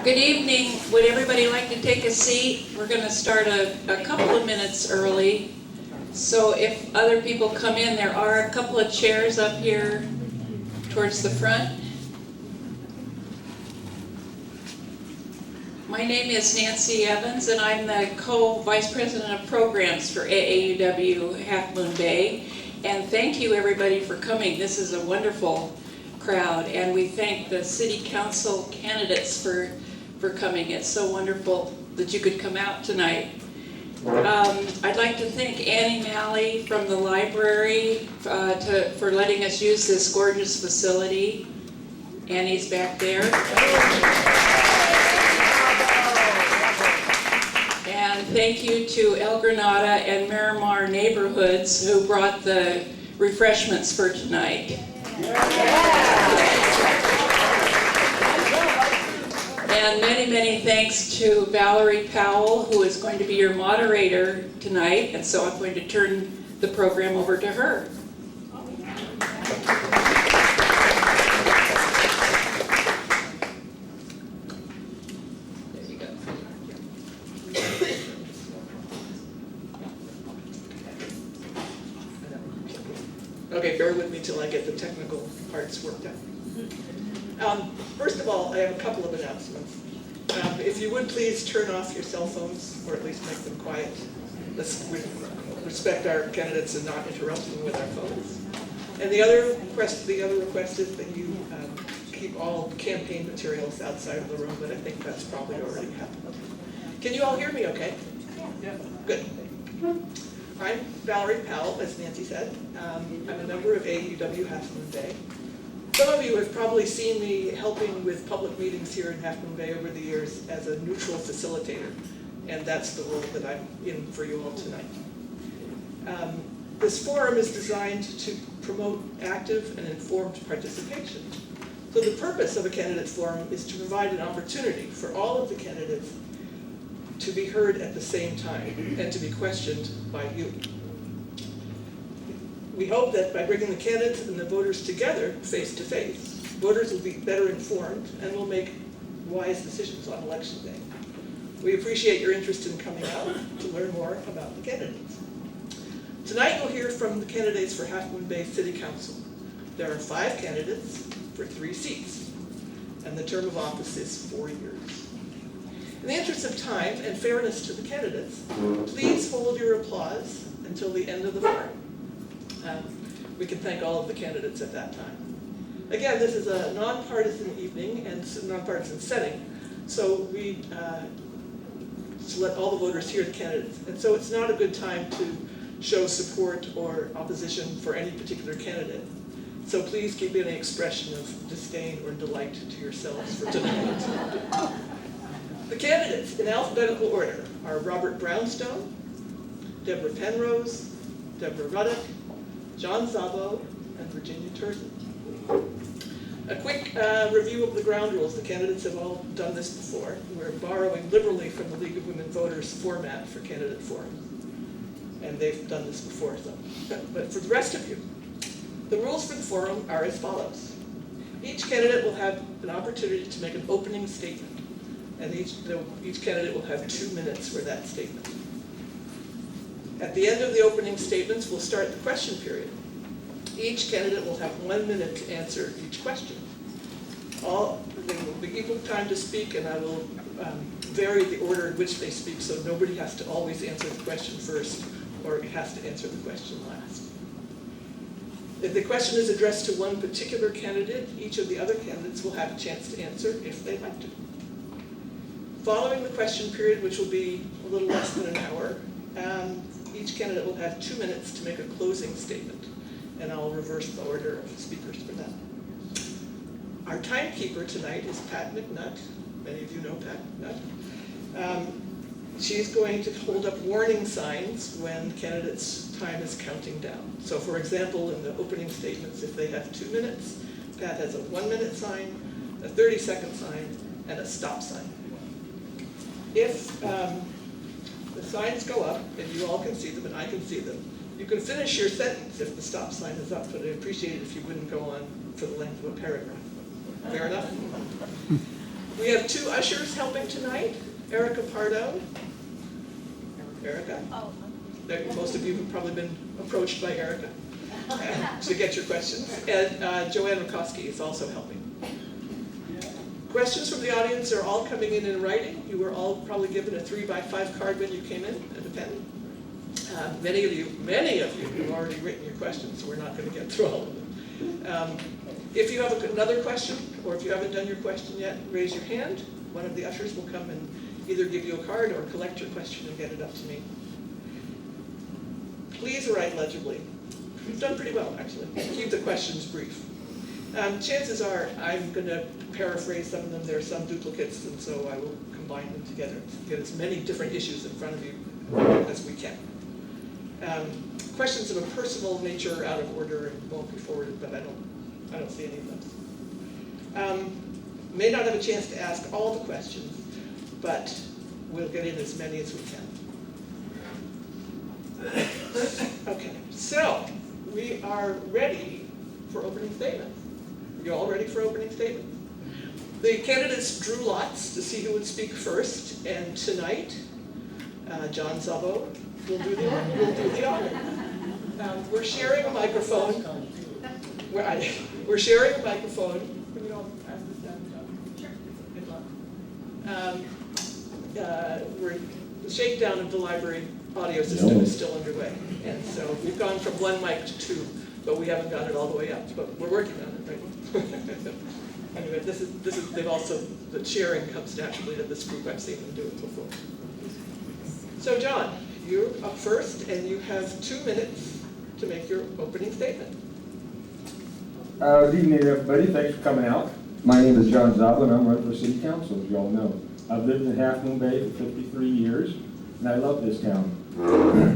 Good evening. Would everybody like to take a seat? We're going to start a couple of minutes early. So if other people come in, there are a couple of chairs up here towards the front. My name is Nancy Evans, and I'm the co-vice president of programs for AAUW Half Moon Bay. And thank you everybody for coming. This is a wonderful crowd, and we thank the city council candidates for coming. It's so wonderful that you could come out tonight. I'd like to thank Annie Malley from the library for letting us use this gorgeous facility. Annie's back there. And thank you to El Granada and Miramar neighborhoods who brought the refreshments for tonight. And many, many thanks to Valerie Powell, who is going to be your moderator tonight, and so I'm going to turn the program over to her. There you go. Okay, bear with me till I get the technical parts worked out. First of all, I have a couple of announcements. If you would please turn off your cell phones, or at least make them quiet. Let's respect our candidates and not interrupt them with our phones. And the other request is that you keep all campaign materials outside of the room, but I think that's probably already happened. Can you all hear me okay? Yeah. Good. I'm Valerie Powell, as Nancy said. I'm a member of AAUW Half Moon Bay. Some of you have probably seen me helping with public meetings here in Half Moon Bay over the years as a neutral facilitator, and that's the role that I'm in for you all tonight. This forum is designed to promote active and informed participation. So the purpose of a candidate forum is to provide an opportunity for all of the candidates to be heard at the same time and to be questioned by you. We hope that by bringing the candidates and the voters together face to face, voters will be better informed and will make wise decisions on election day. We appreciate your interest in coming out to learn more about the candidates. Tonight you'll hear from the candidates for Half Moon Bay City Council. There are 5 candidates for 3 seats, and the term of office is 4 years. In the interest of time and fairness to the candidates, please hold your applause until the end of the forum. We can thank all of the candidates at that time. Again, this is a nonpartisan evening and nonpartisan setting, so we to let all the voters hear the candidates. And so it's not a good time to show support or opposition for any particular candidate. So please keep any expression of disdain or delight to yourselves for tonight. The candidates in alphabetical order are Robert Brownstone, Deborah Penrose, Deborah Ruddock, John Szabo, and Virginia Turson. A quick review of the ground rules. The candidates have all done this before. We're borrowing liberally from the League of Women Voters format for candidate forums. And they've done this before, so. But for the rest of you, the rules for the forum are as follows. Each candidate will have an opportunity to make an opening statement, and each candidate will have 2 minutes for that statement. At the end of the opening statements, we'll start the question period. Each candidate will have 1 minute to answer each question. There will be equal time to speak, and I will vary the order in which they speak, so nobody has to always answer the question first, or has to answer the question last. If the question is addressed to one particular candidate, each of the other candidates will have a chance to answer if they'd like to. Following the question period, which will be a little less than an hour, each candidate will have 2 minutes to make a closing statement, and I'll reverse the order of the speakers for that. Our timekeeper tonight is Pat McNutt. Many of you know Pat McNutt. She's going to hold up warning signs when candidates' time is counting down. So for example, in the opening statements, if they have 2 minutes, Pat has a 1 minute sign, a 30-second sign, and a stop sign. If the signs go up, and you all can see them, and I can see them, you can finish your sentence if the stop sign is up, but I'd appreciate it if you wouldn't go on for the length of a paragraph. Fair enough? We have two ushers helping tonight, Erica Pardo. Erica? Oh. Most of you have probably been approached by Erica to get your questions. And Joanne Rakowski is also helping. Questions from the audience are all coming in writing. You were all probably given a 3x5 card when you came in and a pen. Many of you have already written your questions, so we're not going to get through all of them. If you have another question, or if you haven't done your question yet, raise your hand. One of the ushers will come and either give you a card or collect your question and get it up to me. Please write legibly. You've done pretty well, actually. Keep the questions brief. Chances are I'm going to paraphrase some of them. There are some duplicates, and so I will combine them together to get as many different issues in front of you as we can. Questions of a personal nature out of order and won't be forwarded, but I don't see any of those. May not have a chance to ask all the questions, but we'll get in as many as we can. Okay, so we are ready for opening statements. Are you all ready for opening statements? The candidates drew lots to see who would speak first, and tonight, John Zabo will do the honor. We're sharing a microphone. We're sharing a microphone. Can we all pass this down, John? Sure. The shakedown of the library audio system is still underway, and so we've gone from 1 mic to 2, but we haven't got it all the way up. But we're working on it, right? Anyway, they've also, the sharing comes naturally to this group. I've seen them do it before. So John, you're up first, and you have 2 minutes to make your opening statement. Good evening, everybody. Thanks for coming out. My name is John Zabo, and I'm running for City Council, as you all know. I've lived in Half Moon Bay for 53 years, and I love this town.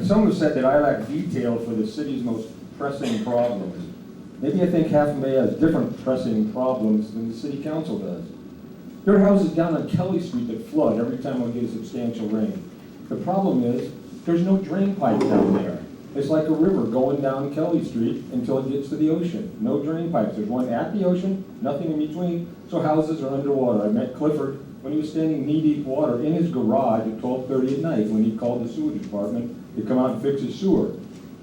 Some have said that I lack detail for the city's most pressing problems. Maybe I think Half Moon Bay has different pressing problems than the City Council does. There are houses down on Kelly Street that flood every time we get a substantial rain. The problem is, there's no drain pipe down there. It's like a river going down Kelly Street until it gets to the ocean. No drain pipes. There's one at the ocean, nothing in between, so houses are underwater. I met Clifford when he was standing knee-deep water in his garage at 12:30 at night when he called the sewage department to come out and fix his sewer.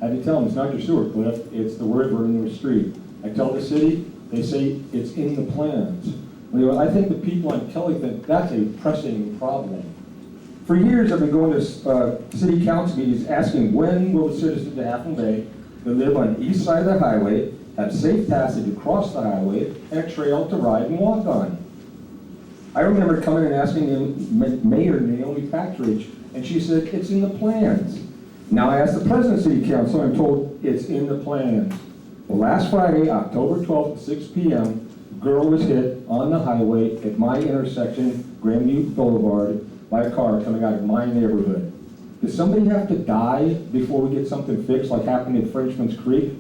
I had to tell him, it's not your sewer, Cliff, it's the river in the street. I tell the city, they say it's in the plans. Well, I think the people on Kelly think that's a pressing problem. For years, I've been going to city council meetings asking when will the citizens of Half Moon Bay that live on the east side of the highway have safe passage across the highway and a trail to ride and walk on. I remember coming and asking Mayor Naomi Patridge, and she said, it's in the plans. Now I asked the president of city council, and I'm told it's in the plans. Well, last Friday, October 12th at 6 p.m., a girl was hit on the highway at my intersection, Grandview Boulevard, by a car coming out of my neighborhood. Does somebody have to die before we get something fixed, like happened at Frenchman's Creek?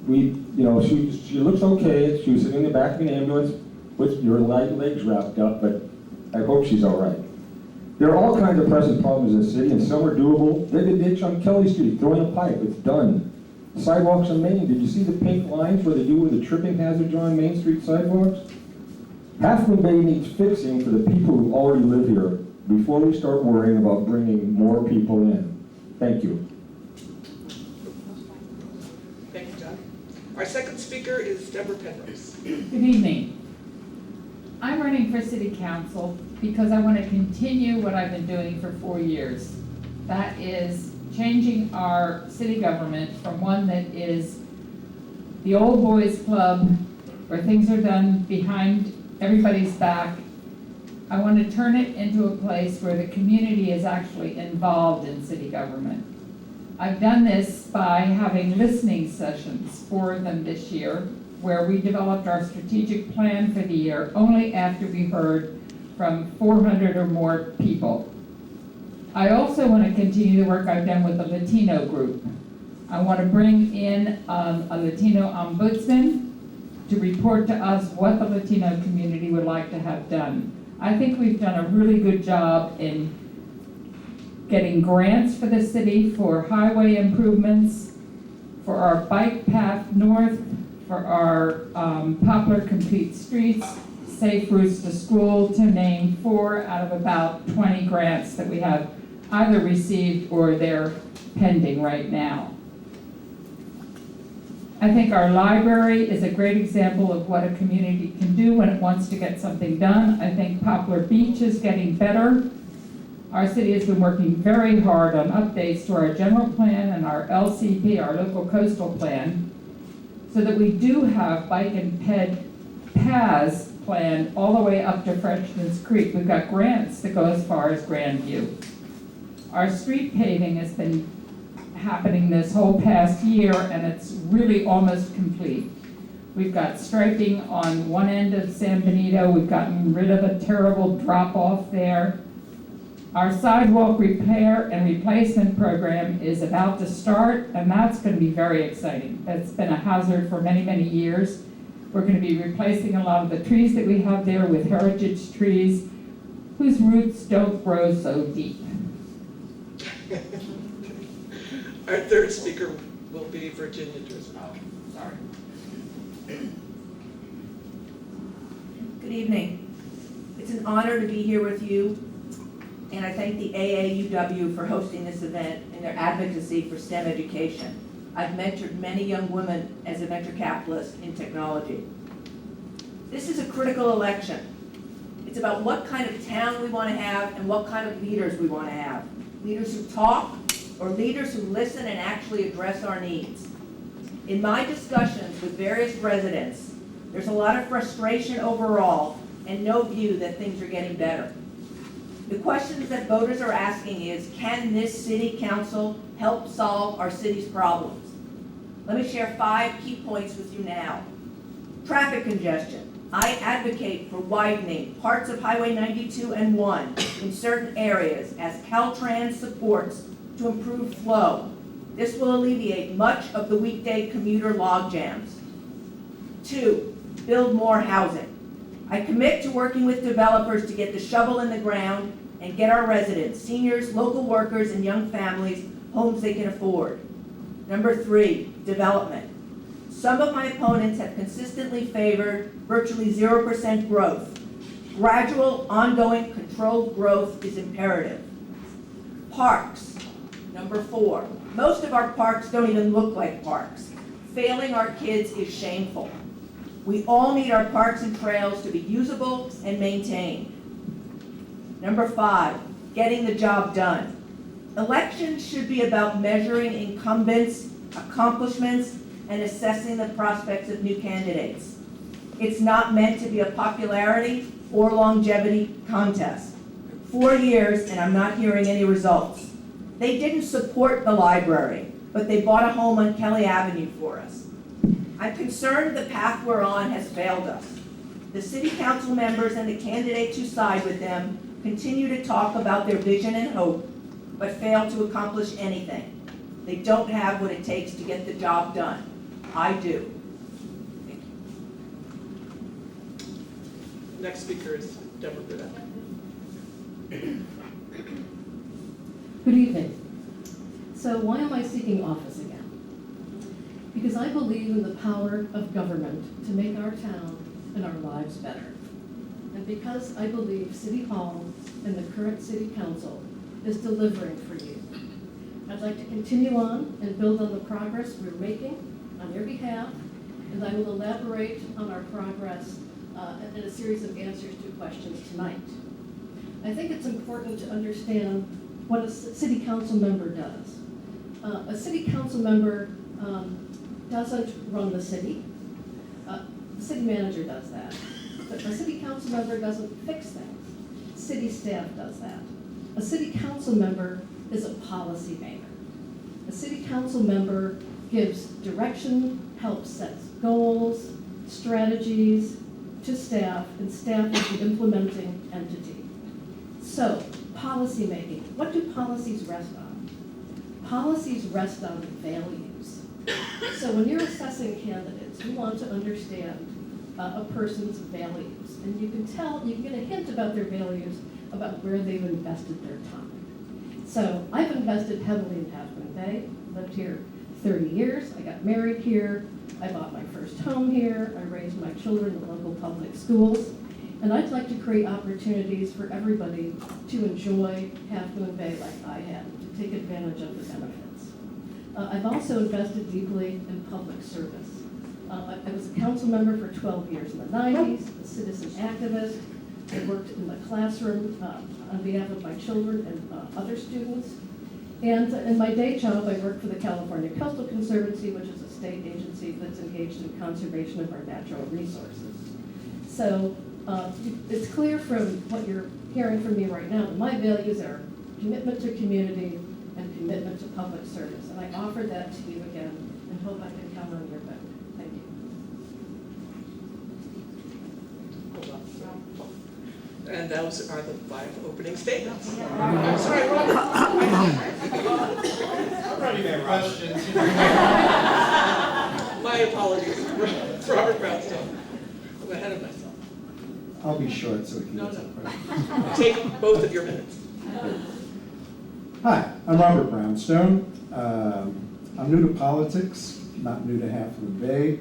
She looks okay. She was sitting in the back of an ambulance with your legs wrapped up, but I hope she's all right. There are all kinds of pressing problems in the city, and some are doable. Dig a ditch on Kelly Street, throwing a pipe, it's done. Sidewalks on Main, did you see the pink lines where they do with the tripping hazards on Main Street sidewalks? Half Moon Bay needs fixing for the people who already live here before we start worrying about bringing more people in. Thank you. Thank you, John. Our second speaker is Deborah Penrose. Good evening. I'm running for City Council because I want to continue what I've been doing for 4 years. That is changing our city government from one that is the old boys club where things are done behind everybody's back. I want to turn it into a place where the community is actually involved in city government. I've done this by having listening sessions, 4 of them this year, where we developed our strategic plan for the year only after we heard from 400 or more people. I also want to continue the work I've done with the Latino group. I want to bring in a Latino ombudsman to report to us what the Latino community would like to have done. I think we've done a really good job in getting grants for the city for highway improvements, for our bike path north, for our Poplar Complete Streets, safe routes to school, to name 4 out of about 20 grants that we have either received or they're pending right now. I think our library is a great example of what a community can do when it wants to get something done. I think Poplar Beach is getting better. Our city has been working very hard on updates to our general plan and our LCP, our local coastal plan, so that we do have bike and ped paths planned all the way up to Frenchman's Creek. We've got grants that go as far as Grandview. Our street paving has been happening this whole past year, and it's really almost complete. We've got striping on one end of San Benito. We've gotten rid of a terrible drop-off there. Our sidewalk repair and replacement program is about to start, and that's going to be very exciting. That's been a hazard for many, many years. We're going to be replacing a lot of the trees that we have there with heritage trees whose roots don't grow so deep. Our third speaker will be Virginia Driscoll. Sorry. Good evening. It's an honor to be here with you, and I thank the AAUW for hosting this event and their advocacy for STEM education. I've mentored many young women as a venture capitalist in technology. This is a critical election. It's about what kind of town we want to have and what kind of leaders we want to have. Leaders who talk, or leaders who listen and actually address our needs. In my discussions with various residents, there's a lot of frustration overall and no view that things are getting better. The questions that voters are asking is, can this city council help solve our city's problems? Let me share 5 key points with you now. Traffic congestion. I advocate for widening parts of Highway 92 and 1 in certain areas as Caltrans supports to improve flow. This will alleviate much of the weekday commuter log jams. 2, build more housing. I commit to working with developers to get the shovel in the ground and get our residents, seniors, local workers, and young families homes they can afford. Number 3, development. Some of my opponents have consistently favored virtually 0% growth. Gradual, ongoing, controlled growth is imperative. Parks. Number 4, most of our parks don't even look like parks. Failing our kids is shameful. We all need our parks and trails to be usable and maintained. Number 5, getting the job done. Elections should be about measuring incumbents, accomplishments, and assessing the prospects of new candidates. It's not meant to be a popularity or longevity contest. 4 years and I'm not hearing any results. They didn't support the library, but they bought a home on Kelly Avenue for us. I'm concerned the path we're on has failed us. The city council members and the candidates who side with them continue to talk about their vision and hope, but fail to accomplish anything. They don't have what it takes to get the job done. I do. Thank you. Next speaker is Deborah Britta. Good evening. So why am I seeking office again? Because I believe in the power of government to make our town and our lives better. And because I believe City Hall and the current City Council is delivering for you. I'd like to continue on and build on the progress we're making on your behalf, and I will elaborate on our progress in a series of answers to questions tonight. I think it's important to understand what a city council member does. A city council member doesn't run the city. The city manager does that. But a city council member doesn't fix things. City staff does that. A city council member is a policy maker. A city council member gives direction, helps set goals, strategies to staff, and staff is the implementing entity. So, policy making. What do policies rest on? Policies rest on values. So when you're assessing candidates, you want to understand a person's values. And you can tell, you can get a hint about their values about where they've invested their time. So I've invested heavily in Half Moon Bay, lived here 30 years, I got married here, I bought my first home here, I raised my children in local public schools, And I'd like to create opportunities for everybody to enjoy Half Moon Bay like I have, to take advantage of the benefits. I've also invested deeply in public service. I was a council member for 12 years in the 90s, a citizen activist. I worked in the classroom on behalf of my children and other students. And in my day job, I worked for the California Coastal Conservancy, which is a state agency that's engaged in conservation of our natural resources. So it's clear from what you're hearing from me right now that my values are commitment to community and commitment to public service. And I offer that to you again and hope I can count on your vote. Thank you. Hold on. And those are the 5 opening statements. I'm sorry, Robert. Questions. My apologies, Robert Brownstone. I'm ahead of myself. I'll be short so we can No, get some no. questions. Take both of your minutes. Hi, I'm Robert Brownstone. I'm new to politics, not new to Half Moon Bay.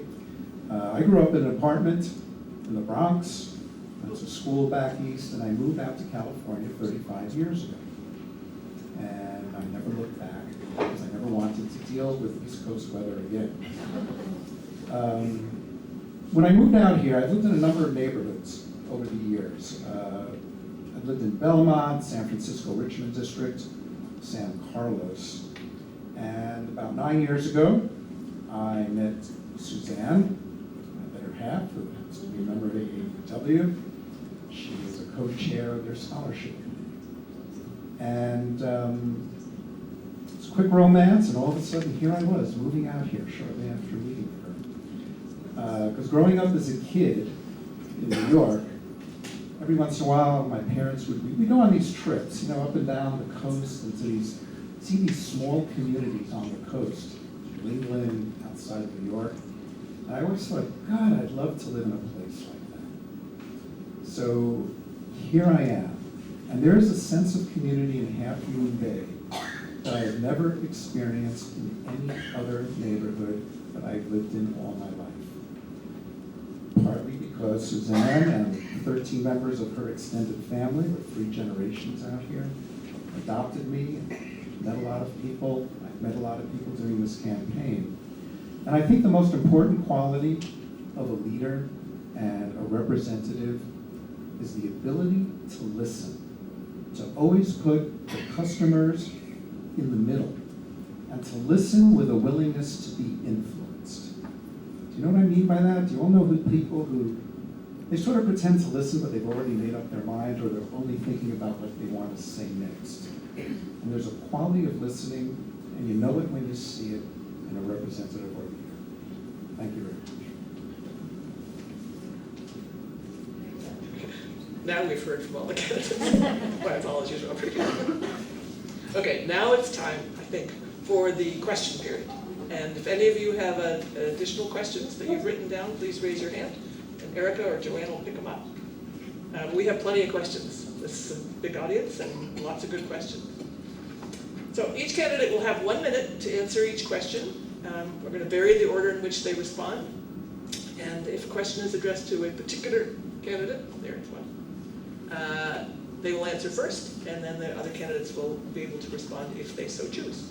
I grew up in an apartment in the Bronx. Went to school back east, and I moved out to California 35 years ago. And I never looked back because I never wanted to deal with East Coast weather again. When I moved out here, I lived in a number of neighborhoods over the years. I lived in Belmont, San Francisco Richmond District, San Carlos. And about 9 years ago, I met Suzanne, my better half, who happens to be a member of AAUW. She is a co-chair of their scholarship committee. And it's a quick romance, and all of a sudden, here I was, moving out here shortly after meeting her. Because growing up as a kid in New York, every once in a while, my parents we'd go on these trips, up and down the coast, and see these small communities on the coast, New England, outside of New York. And I always thought, God, I'd love to live in a place like that. So here I am, and there is a sense of community in Half Moon Bay that I have never experienced in any other neighborhood that I've lived in all my life. Partly because Suzanne and 13 members of her extended family, with 3 generations out here, adopted me, met a lot of people. I've met a lot of people during this campaign. And I think the most important quality of a leader and a representative is the ability to listen, to always put the customers in the middle, and to listen with a willingness to be influenced. Do you know what I mean by that? Do you all know people who, they sort of pretend to listen, but they've already made up their mind, or they're only thinking about what they want to say next? And there's a quality of listening, and you know it when you see it in a representative or leader. Thank you very much. Now we've heard from all the candidates. My apologies, Robert. Okay, now it's time, I think, for the question period. And if any of you have additional questions that you've written down, please raise your hand, and Erica or Joanne will pick them up. We have plenty of questions. This is a big audience and lots of good questions. So each candidate will have 1 minute to answer each question. We're going to vary the order in which they respond. And if a question is addressed to a particular candidate, there's one, they will answer first, and then the other candidates will be able to respond if they so choose.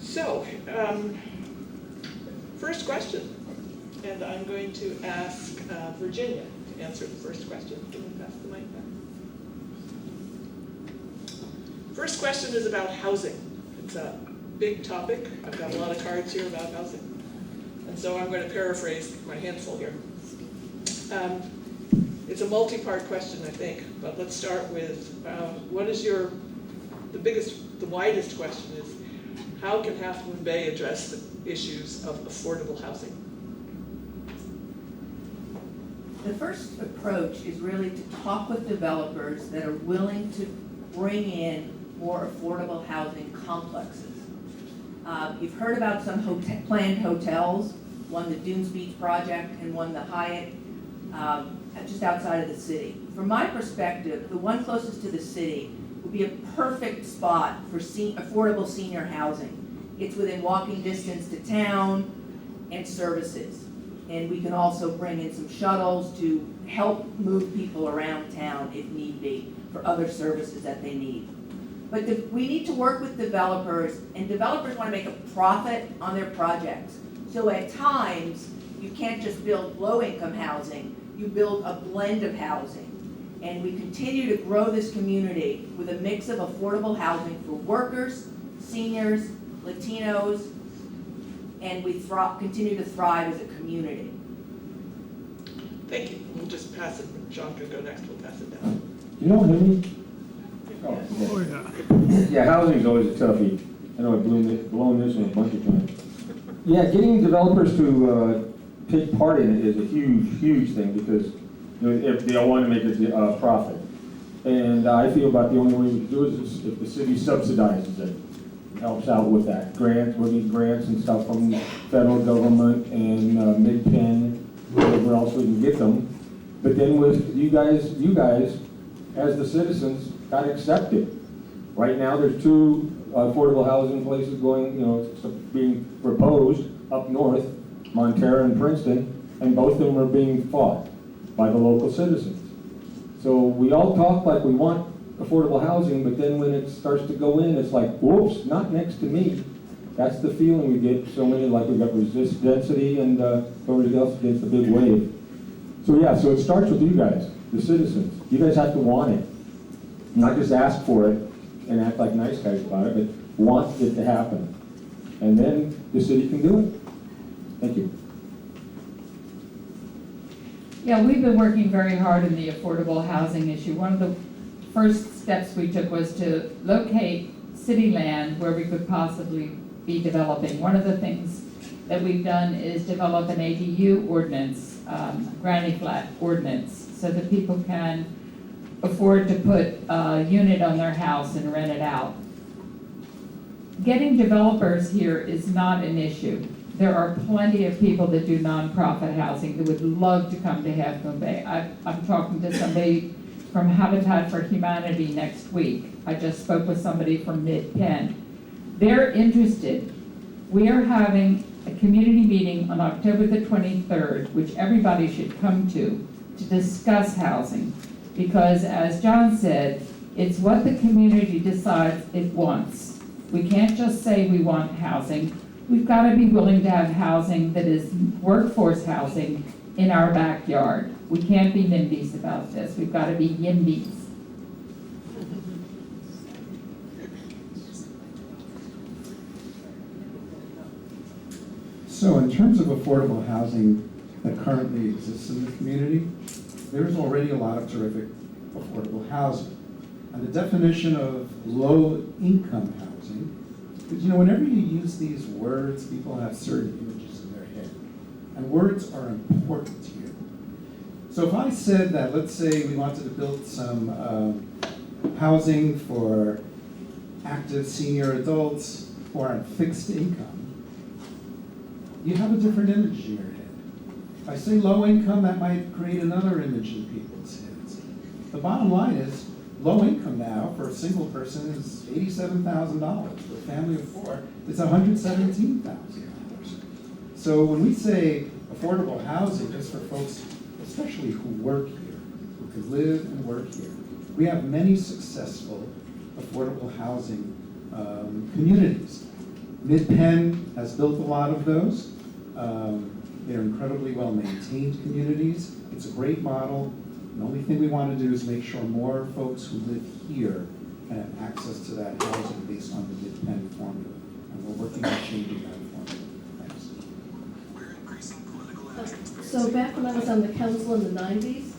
So, first question, and I'm going to ask Virginia to answer the first question. Can we pass the mic back? First question is about housing. It's a big topic. I've got a lot of cards here about housing. And so I'm going to paraphrase my handful here. It's a multi-part question, I think, but let's start with what is the widest question is, how can Half Moon Bay address the issues of affordable housing? The first approach is really to talk with developers that are willing to bring in more affordable housing complexes. You've heard about some planned hotels, one the Dunes Beach project and one the Hyatt just outside of the city. From my perspective, the one closest to the city would be a perfect spot for affordable senior housing. It's within walking distance to town and services. And we can also bring in some shuttles to help move people around town if need be for other services that they need. But we need to work with developers, and developers want to make a profit on their projects. So at times, you can't just build low-income housing, you build a blend of housing. And we continue to grow this community with a mix of affordable housing for workers, seniors, Latinos, and we continue to thrive as a community. Thank you. We'll just pass it. John can go next. We'll pass it down. You know Henry? Oh, yeah. Yeah, housing's always a toughie. I know I've blown this one a bunch of times. Yeah, getting developers to take part in it is a huge, huge thing because if they all want to make a profit. And I feel about the only way we can do it is if the city subsidizes it. Helps out with that. Grants, we need grants and stuff from the federal government and Mid-Penn, wherever else we can get them. But then with you guys, as the citizens, got to accept it. Right now, there's 2 affordable housing places going, being proposed up north, Montara and Princeton, and both of them are being fought by the local citizens. So we all talk like we want affordable housing, but then when it starts to go in, it's like, whoops, not next to me. That's the feeling we get. So many, like we got resist density and everybody else against the big wave. So yeah, so it starts with you guys, the citizens. You guys have to want it. Not just ask for it and act like nice guys about it, but want it to happen. And then the city can do it. Thank you. Yeah, we've been working very hard in the affordable housing issue. One of the first steps we took was to locate city land where we could possibly be developing. One of the things that we've done is develop an ADU ordinance, granny flat ordinance, so that people can afford to put a unit on their house and rent it out. Getting developers here is not an issue. There are plenty of people that do nonprofit housing that would love to come to Half Moon Bay. I'm talking to somebody from Habitat for Humanity next week. I just spoke with somebody from Mid-Penn. They're interested. We are having a community meeting on October the 23rd, which everybody should come to discuss housing. Because as John said, it's what the community decides it wants. We can't just say we want housing. We've got to be willing to have housing that is workforce housing in our backyard. We can't be NIMBYs about this. We've got to be YIMBYs. So in terms of affordable housing that currently exists in the community, there's already a lot of terrific affordable housing. And the definition of low-income housing, because whenever you use these words, people have certain images in their head. And words are important here. So if I said that, let's say we wanted to build some housing for active senior adults who are on fixed income, you have a different image in your head. If I say low income, that might create another image in people's heads. The bottom line is, low income now for a single person is $87,000. For a family of 4, it's $117,000. So when we say affordable housing, just for folks, especially who work here, who can live and work here, we have many successful affordable housing communities. Mid-Penn has built a lot of those. They're incredibly well-maintained communities. It's a great model. The only thing we want to do is make sure more folks who live here can have access to that housing based on the Mid-Penn formula. And we're working on changing that formula. Thanks. So back when I was on the council in the 90s,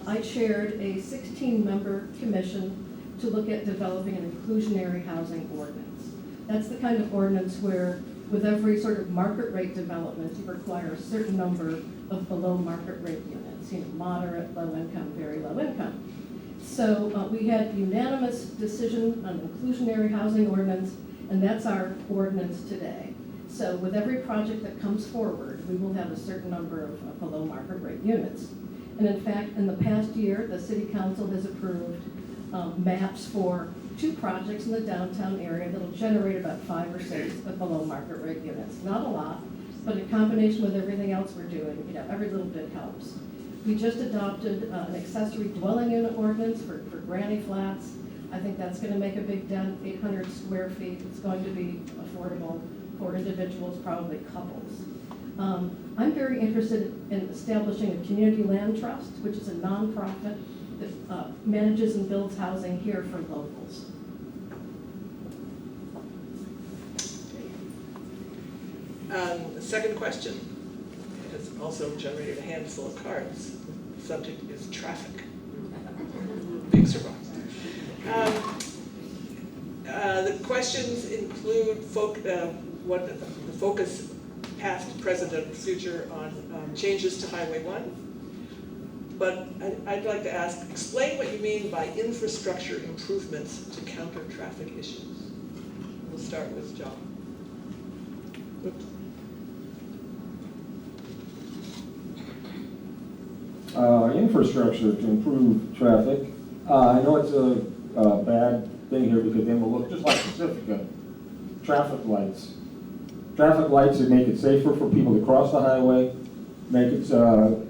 I chaired a 16-member commission to look at developing an inclusionary housing ordinance. That's the kind of ordinance where with every sort of market rate development, you require a certain number of below market rate units, moderate, low income, very low income. So we had unanimous decision on inclusionary housing ordinance, and that's our ordinance today. So with every project that comes forward, we will have a certain number of below market rate units. And in fact, in the past year, the city council has approved maps for 2 projects in the downtown area that'll generate about 5 or 6 below market rate units. Not a lot, but in combination with everything else we're doing, you know, every little bit helps. We just adopted an accessory dwelling unit ordinance for granny flats. I think that's gonna make a big dent, 800 square feet. It's going to be affordable for individuals, probably couples. I'm very interested in establishing a community land trust, which is a nonprofit that manages and builds housing here for locals. The second question has also generated a handful of cards. The subject is traffic. Big surprise. The questions include what the focus, past, present, and future on changes to Highway 1. But I'd like to ask, explain what you mean by infrastructure improvements to counter traffic issues. We'll start with John. Oops. Infrastructure to improve traffic. I know it's a bad thing here because then we'll look just like Pacifica. Traffic lights. Traffic lights that make it safer for people to cross the highway, make it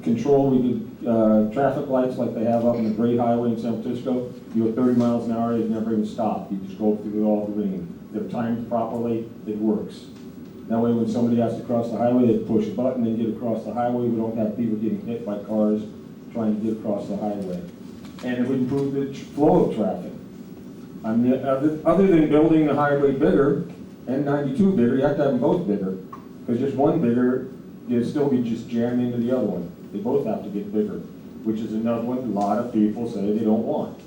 control. We do traffic lights like they have up on the Great Highway in San Francisco. You go 30 miles an hour, you never even stop. You just go through all the green. They're timed properly, it works. That way when somebody has to cross the highway, they push a button and get across the highway. We don't have people getting hit by cars trying to get across the highway. And it would improve the flow of traffic. I mean, other than building the highway bigger and 92 bigger, you have to have them both bigger. Because just one bigger, you'll still be just jammed into the other one. They both have to get bigger, which is another one a lot of people say they don't want.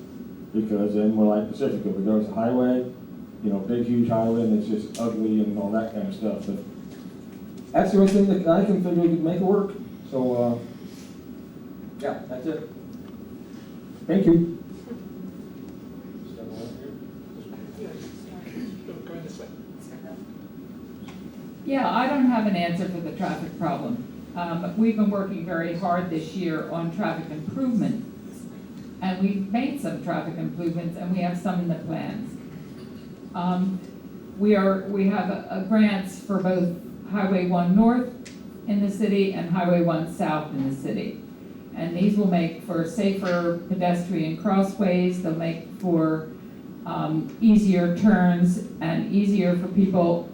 Because then we're like Pacifica, we go to the highway, you know, big, huge highway, and it's just ugly and all that kind of stuff. But that's the only thing that I can figure we could make it work. So, yeah, that's it. Thank you. Going this way. Yeah, I don't have an answer for the traffic problem. We've been working very hard this year on traffic improvement, and we've made some traffic improvements, and we have some in the plans. We have grants for both Highway 1 North in the city and Highway 1 South in the city. And these will make for safer pedestrian crossways. They'll make for easier turns and easier for people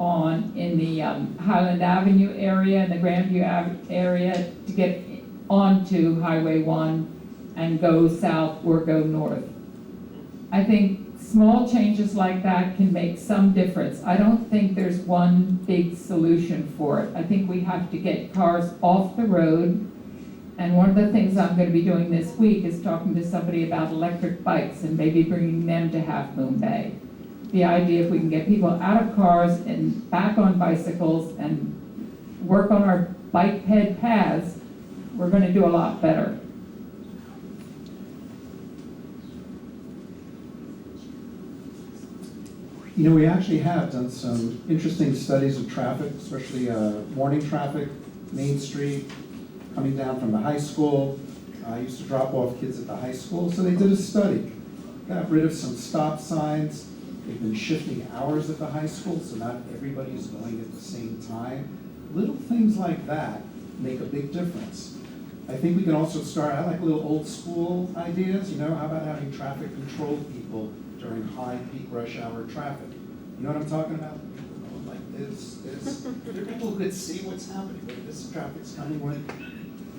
in the Highland Avenue area and the Grandview area to get onto Highway 1 and go south or go north. I think small changes like that can make some difference. I don't think there's one big solution for it. I think we have to get cars off the road. And one of the things I'm going to be doing this week is talking to somebody about electric bikes and maybe bringing them to Half Moon Bay. The idea if we can get people out of cars and back on bicycles and work on our bike ped paths, we're going to do a lot better. You know, we actually have done some interesting studies of traffic, especially morning traffic, Main Street, coming down from the high school. I used to drop off kids at the high school, so they did a study. Got rid of some stop signs. They've been shifting hours at the high school, so not everybody's going at the same time. Little things like that make a big difference. I think we can also start, I like little old school ideas, you know, how about having traffic control people during high peak rush hour traffic? You know what I'm talking about? People going like this. There are people who could see what's happening. This traffic's coming when.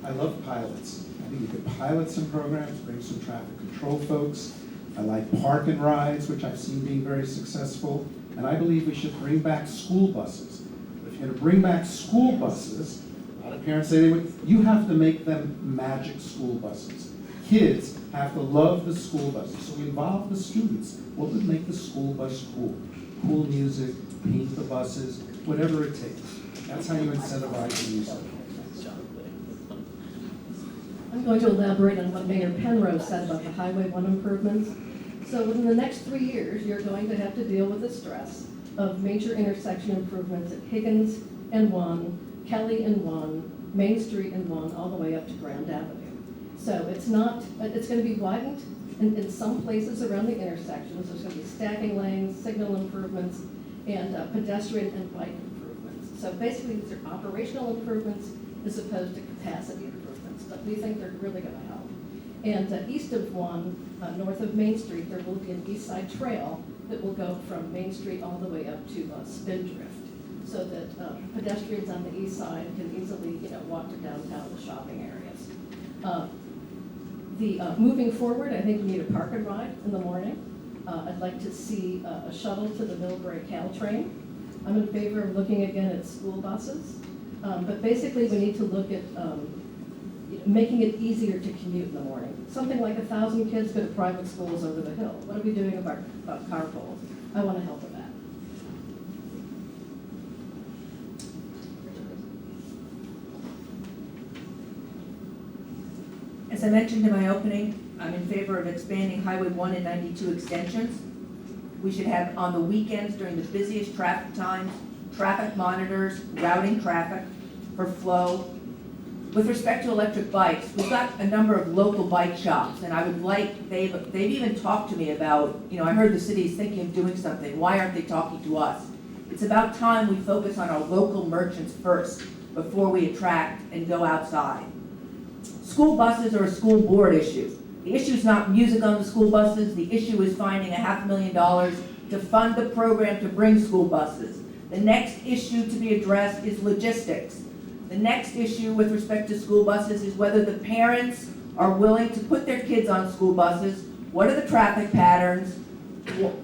I love pilots. I think we could pilot some programs, bring some traffic control folks. I like park and rides, which I've seen being very successful. And I believe we should bring back school buses. If you're going to bring back school buses, a lot of parents say they would, you have to make them magic school buses. Kids have to love the school buses. So we involve the students. What would make the school bus cool? Cool music, paint the buses, whatever it takes. That's how you incentivize the use of it. I'm going to elaborate on what Mayor Penrose said about the Highway 1 improvements. So within the next 3 years, you're going to have to deal with the stress of major intersection improvements at Higgins and 1, Kelly and 1, Main Street and 1, all the way up to Grand Avenue. So it's going to be widened in some places around the intersections. There's going to be stacking lanes, signal improvements, and pedestrian and bike improvements. So basically, these are operational improvements as opposed to capacity improvements, but we think they're really gonna help. And east of one, north of Main Street, there will be an east side trail that will go from Main Street all the way up to Spindrift, so that pedestrians on the east side can easily, walk to downtown, the shopping areas. Moving forward, I think we need a park and ride in the morning. I'd like to see a shuttle to the Millbrae Caltrain. I'm in favor of looking again at school buses, but basically we need to look at making it easier to commute in the morning. Something like 1,000 kids go to private schools over the hill. What are we doing about carpools? I want to help with that. As I mentioned in my opening, I'm in favor of expanding Highway 1 and 92 extensions. We should have, on the weekends during the busiest traffic times, traffic monitors, routing traffic for flow. With respect to electric bikes, we've got a number of local bike shops, and I would like, they've even talked to me about, I heard the city is thinking of doing something. Why aren't they talking to us? It's about time we focus on our local merchants first before we attract and go outside. School buses are a school board issue. The issue is not music on the school buses. The issue is finding $500,000 to fund the program to bring school buses. The next issue to be addressed is logistics. The next issue with respect to school buses is whether the parents are willing to put their kids on school buses. What are the traffic patterns?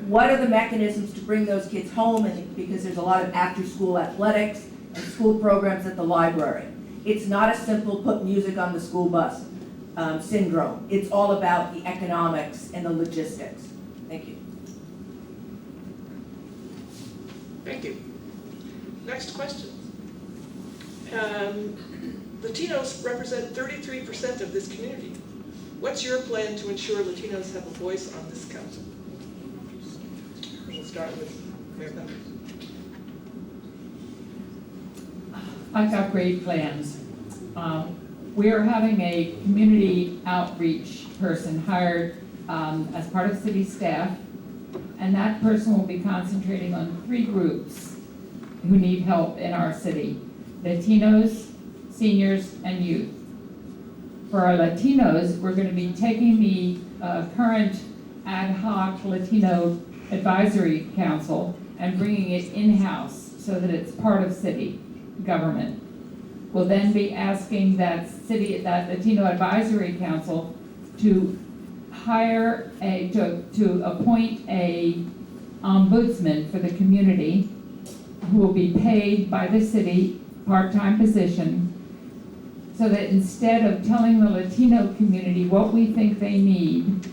What are the mechanisms to bring those kids home? And because there's a lot of after-school athletics and school programs at the library. It's not a simple put music on the school bus syndrome. It's all about the economics and the logistics. Thank you. Thank you. Next question. Latinos represent 33% of this community. What's your plan to ensure Latinos have a voice on this council? We'll start with Mayor Pembroke. I've got great plans. We're having a community outreach person hired as part of city staff, and that person will be concentrating on 3 groups who need help in our city: Latinos, seniors, and youth. For our Latinos, we're going to be taking the current ad hoc Latino Advisory Council and bringing it in-house so that it's part of city government. We'll then be asking that Latino Advisory Council to hire to appoint a ombudsman for the community who will be paid by the city, part-time position, so that instead of telling the Latino community what we think they need,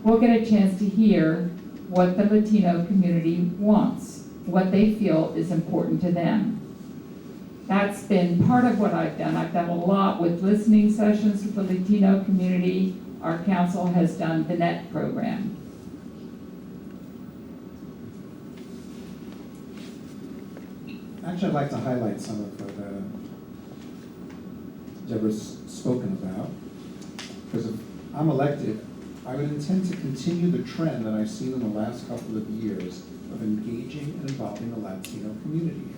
we'll get a chance to hear what the Latino community wants, what they feel is important to them. That's been part of what I've done. I've done a lot with listening sessions with the Latino community. Our council has done the NET program. Actually, I'd like to highlight some of what Deborah's spoken about. Because if I'm elected, I would intend to continue the trend that I've seen in the last couple of years of engaging and involving the Latino community here.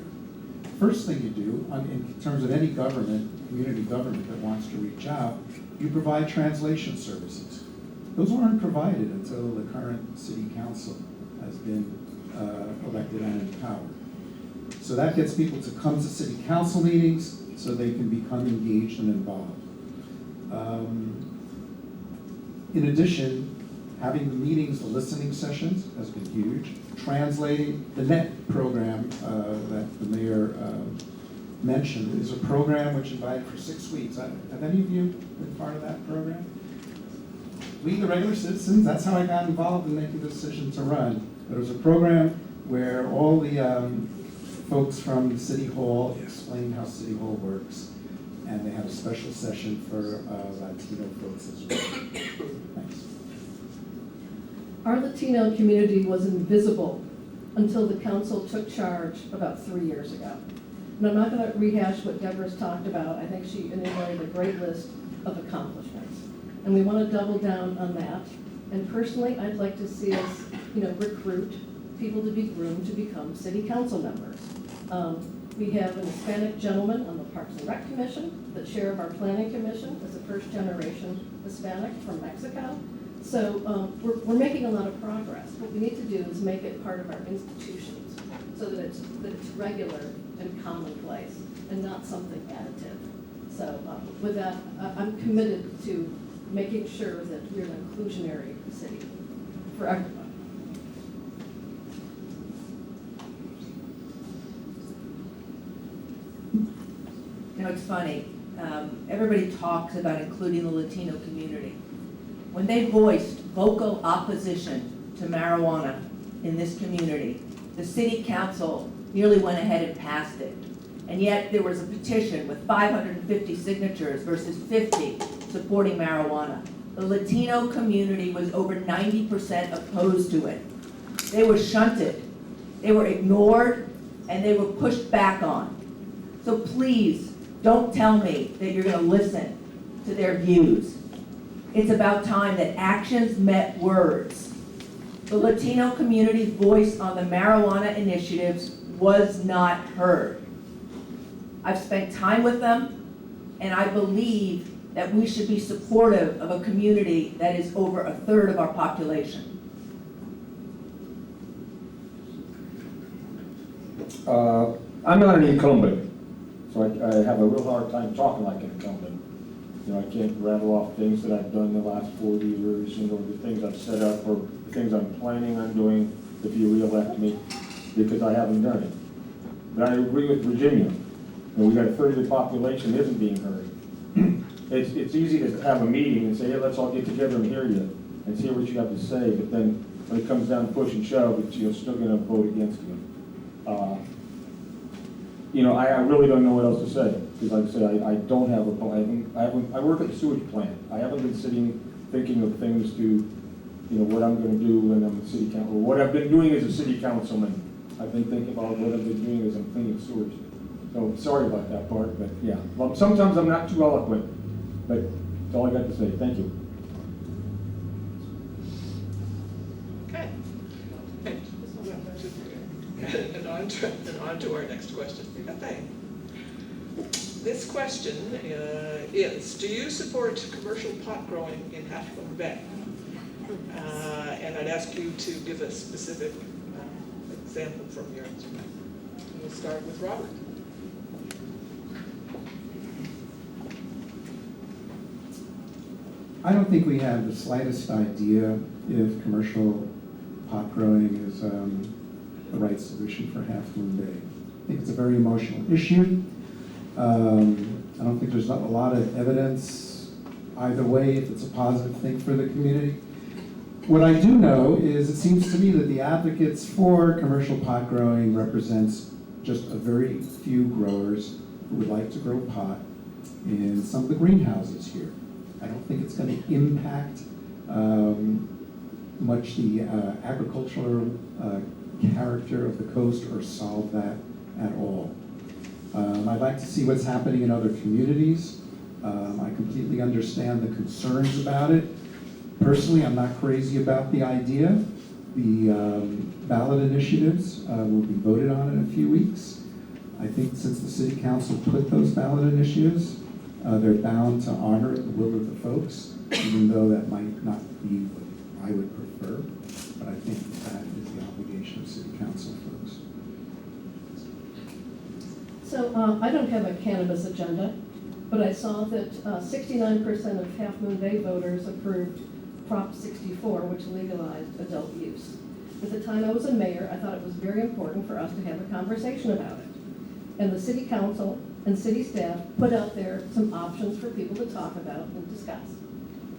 First thing you do, in terms of any government, community government that wants to reach out, you provide translation services. Those weren't provided until the current city council has been elected and empowered. So that gets people to come to city council meetings so they can become engaged and involved. In addition, having the meetings, the listening sessions has been huge. Translating the NET program that the mayor mentioned is a program which invited for 6 weeks. Have any of you been part of that program? We, the regular citizens, that's how I got involved in making the decision to run. There was a program where all the folks from the City Hall explained how City Hall works, and they had a special session for Latino folks as well. Thanks. Our Latino community was invisible until the council took charge about 3 years ago. And I'm not going to rehash what Deborah's talked about. I think she enumerated a great list of accomplishments. And we want to double down on that. And personally, I'd like to see us, recruit people to be groomed to become city council members. We have an Hispanic gentleman on the Parks and Rec Commission. The chair of our planning commission is a first-generation Hispanic from Mexico. So we're making a lot of progress. What we need to do is make it part of our institutions so that it's regular and commonplace and not something additive. So with that, I'm committed to making sure that we're an inclusionary city for everybody. You know, it's funny, everybody talks about including the Latino community. When they voiced vocal opposition to marijuana in this community, the city council nearly went ahead and passed it. And yet there was a petition with 550 signatures versus 50 supporting marijuana. The Latino community was over 90% opposed to it. They were shunted, they were ignored, and they were pushed back on. So please, don't tell me that you're gonna listen to their views. It's about time that actions met words. The Latino community's voice on the marijuana initiatives was not heard. I've spent time with them, and I believe that we should be supportive of a community that is over a third of our population. I'm not an incumbent, so I have a real hard time talking like an incumbent. You know, I can't rattle off things that I've done in the last 4 years, you know, the things I've set up or the things I'm planning on doing if you re-elect me, because I haven't done it. But I agree with Virginia. You know, we got a third of the population isn't being heard. It's easy to have a meeting and say, hey, let's all get together and hear you and hear what you have to say, but then when it comes down to push and shove, you're still going to vote against you. You know, I really don't know what else to say, because like I say, I don't have I work at the sewage plant. I haven't been sitting thinking of things to, you know, what I'm going to do when I'm a city council, or what I've been doing as a city councilman. I've been thinking about what I've been doing as I'm cleaning sewage. So sorry about that part, but yeah. Well, sometimes I'm not too eloquent, but that's all I got to say. Thank you. Okay. And on to our next question. Okay. This question is, do you support commercial pot growing in Half Moon Bay? And I'd ask you to give a specific example from your answer. We'll start with Robert. I don't think we have the slightest idea if commercial pot growing is the right solution for Half Moon Bay. I think it's a very emotional issue. I don't think there's not a lot of evidence either way if it's a positive thing for the community. What I do know is it seems to me that the advocates for commercial pot growing represents just a very few growers who would like to grow pot in some of the greenhouses here. I don't think it's going to impact much the agricultural character of the coast or solve that at all. I'd like to see what's happening in other communities. I completely understand the concerns about it. Personally, I'm not crazy about the idea. The ballot initiatives will be voted on in a few weeks. I think since the city council put those ballot initiatives, they're bound to honor the will of the folks, even though that might not be what I would prefer. But I think that is the obligation of city council folks. So I don't have a cannabis agenda, but I saw that 69% of Half Moon Bay voters approved Prop 64, which legalized adult use. At the time I was a mayor, I thought it was very important for us to have a conversation about it. And the city council and city staff put out there some options for people to talk about and discuss.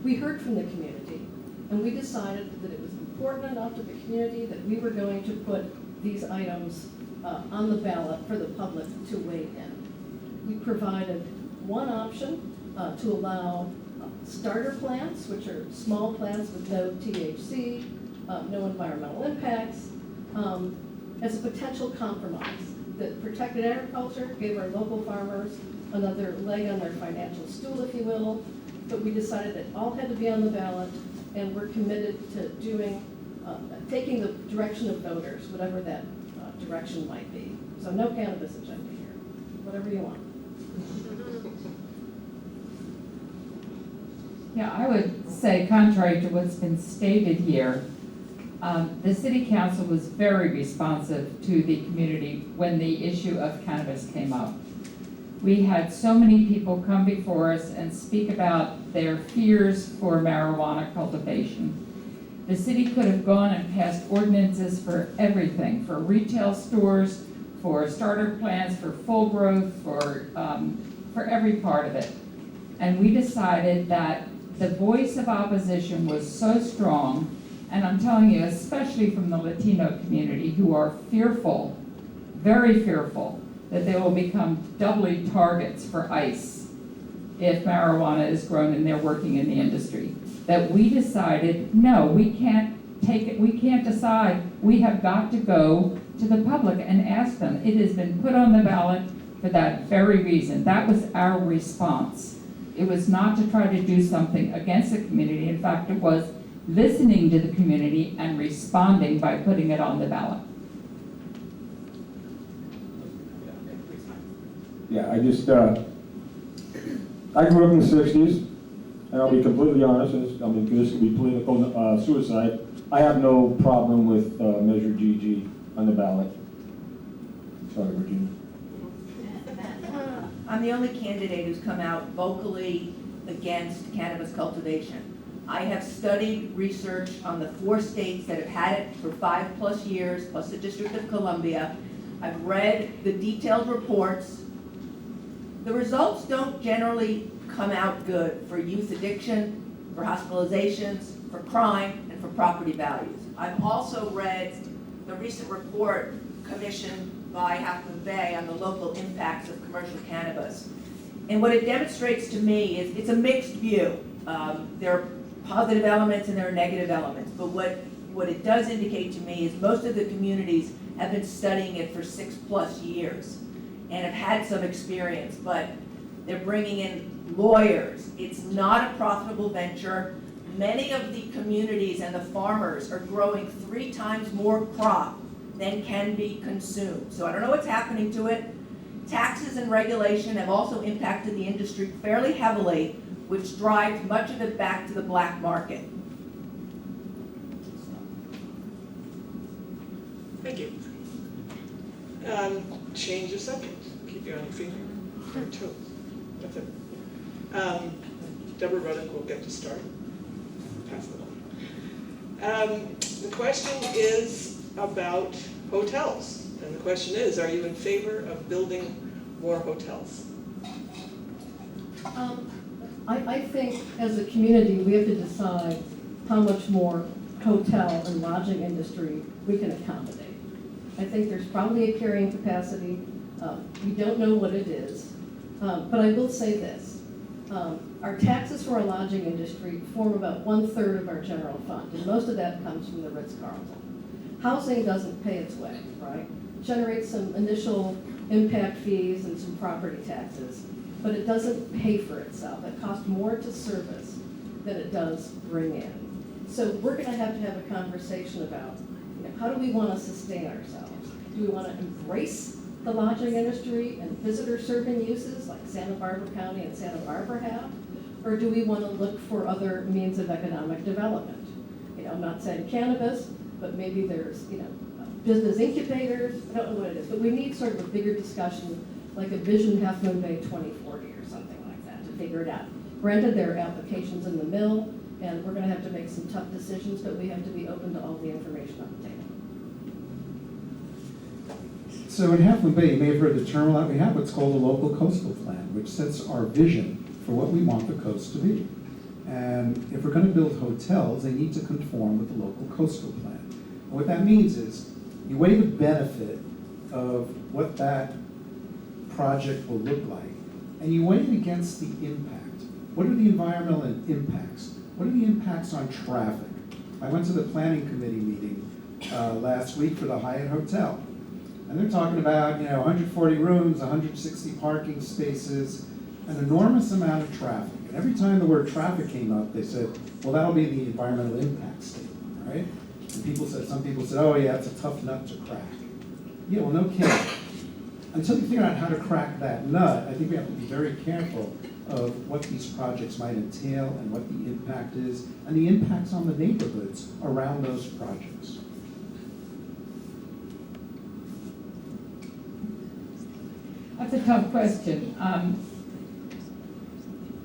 We heard from the community, and we decided that it was important enough to the community that we were going to put these items on the ballot for the public to weigh in. We provided one option to allow starter plants, which are small plants with no THC, no environmental impacts, as a potential compromise that protected agriculture, gave our local farmers another leg on their financial stool, if you will, but we decided that all had to be on the ballot, and we're committed to doing, taking the direction of voters, whatever that direction might be. So no cannabis agenda here. whatever you want. Yeah, I would say contrary to what's been stated here, the city council was very responsive to the community when the issue of cannabis came up. We had so many people come before us and speak about their fears for marijuana cultivation. The city could have gone and passed ordinances for everything, for retail stores, for starter plants, for full growth, for every part of it. And we decided that the voice of opposition was so strong, and I'm telling you, especially from the Latino community, who are fearful, very fearful, that they will become doubly targets for ICE if marijuana is grown and they're working in the industry. That we decided, no, we can't take it, we can't decide. We have got to go to the public and ask them. It has been put on the ballot for that very reason. That was our response. It was not to try to do something against the community. In fact, it was listening to the community and responding by putting it on the ballot. Yeah, I grew up in the 60s, and I'll be completely honest, this could be political suicide. I have no problem with Measure GG on the ballot. Sorry, Virginia. I'm the only candidate who's come out vocally against cannabis cultivation. I have studied research on the 4 states that have had it for 5+ years, plus the District of Columbia. I've read the detailed reports. The results don't generally come out good for youth addiction, for hospitalizations, for crime, and for property values. I've also read the recent report commissioned by Half Moon Bay on the local impacts of commercial cannabis. And what it demonstrates to me is it's a mixed view. There are positive elements and there are negative elements. But what it does indicate to me is most of the communities have been studying it for 6+ years and have had some experience, but they're bringing in lawyers. It's not a profitable venture. Many of the communities and the farmers are growing 3 times more crop than can be consumed. So I don't know what's happening to it. Taxes and regulation have also impacted the industry fairly heavily, which drives much of it back to the black market. Thank you. Change of subject. Keep you on your feet, your toes. That's it. Deborah Ruddock will get to start. Pass it on. The question is about hotels. And the question is, are you in favor of building more hotels? I think as a community, we have to decide how much more hotel and lodging industry we can accommodate. I think there's probably a carrying capacity. We don't know what it is. But I will say this. Our taxes for our lodging industry form about 1/3 of our general fund, and most of that comes from the Ritz-Carlton. Housing doesn't pay its way, right? Generates some initial impact fees and some property taxes, but it doesn't pay for itself. It costs more to service than it does bring in. So we're going to have a conversation about, how do we want to sustain ourselves? Do we want to embrace the lodging industry and visitor serving uses like Santa Barbara County and Santa Barbara have? Or do we want to look for other means of economic development? I'm not saying cannabis, but maybe there's, business incubators. I don't know what it is, but we need sort of a bigger discussion, like a Vision Half Moon Bay 2040 or something like that to figure it out. Granted, there are applications in the mill, and we're going to have to make some tough decisions, but we have to be open to all the information on the table. So in Half Moon Bay, you may have heard the term a lot. We have what's called a local coastal plan, which sets our vision for what we want the coast to be. And if we're going to build hotels, they need to conform with the local coastal plan. And what that means is you weigh the benefit of what that project will look like, and you weigh it against the impact. What are the environmental impacts? What are the impacts on traffic? I went to the planning committee meeting last week for the Hyatt Hotel, and they're talking about 140 rooms, 160 parking spaces, an enormous amount of traffic. And every time the word traffic came up, they said, well, that'll be the environmental impact statement, right? And some people said, oh yeah, it's a tough nut to crack. Yeah, well, no kidding. until you figure out how to crack that nut, I think we have to be very careful of what these projects might entail and what the impact is, and the impacts on the neighborhoods around those projects. That's a tough question.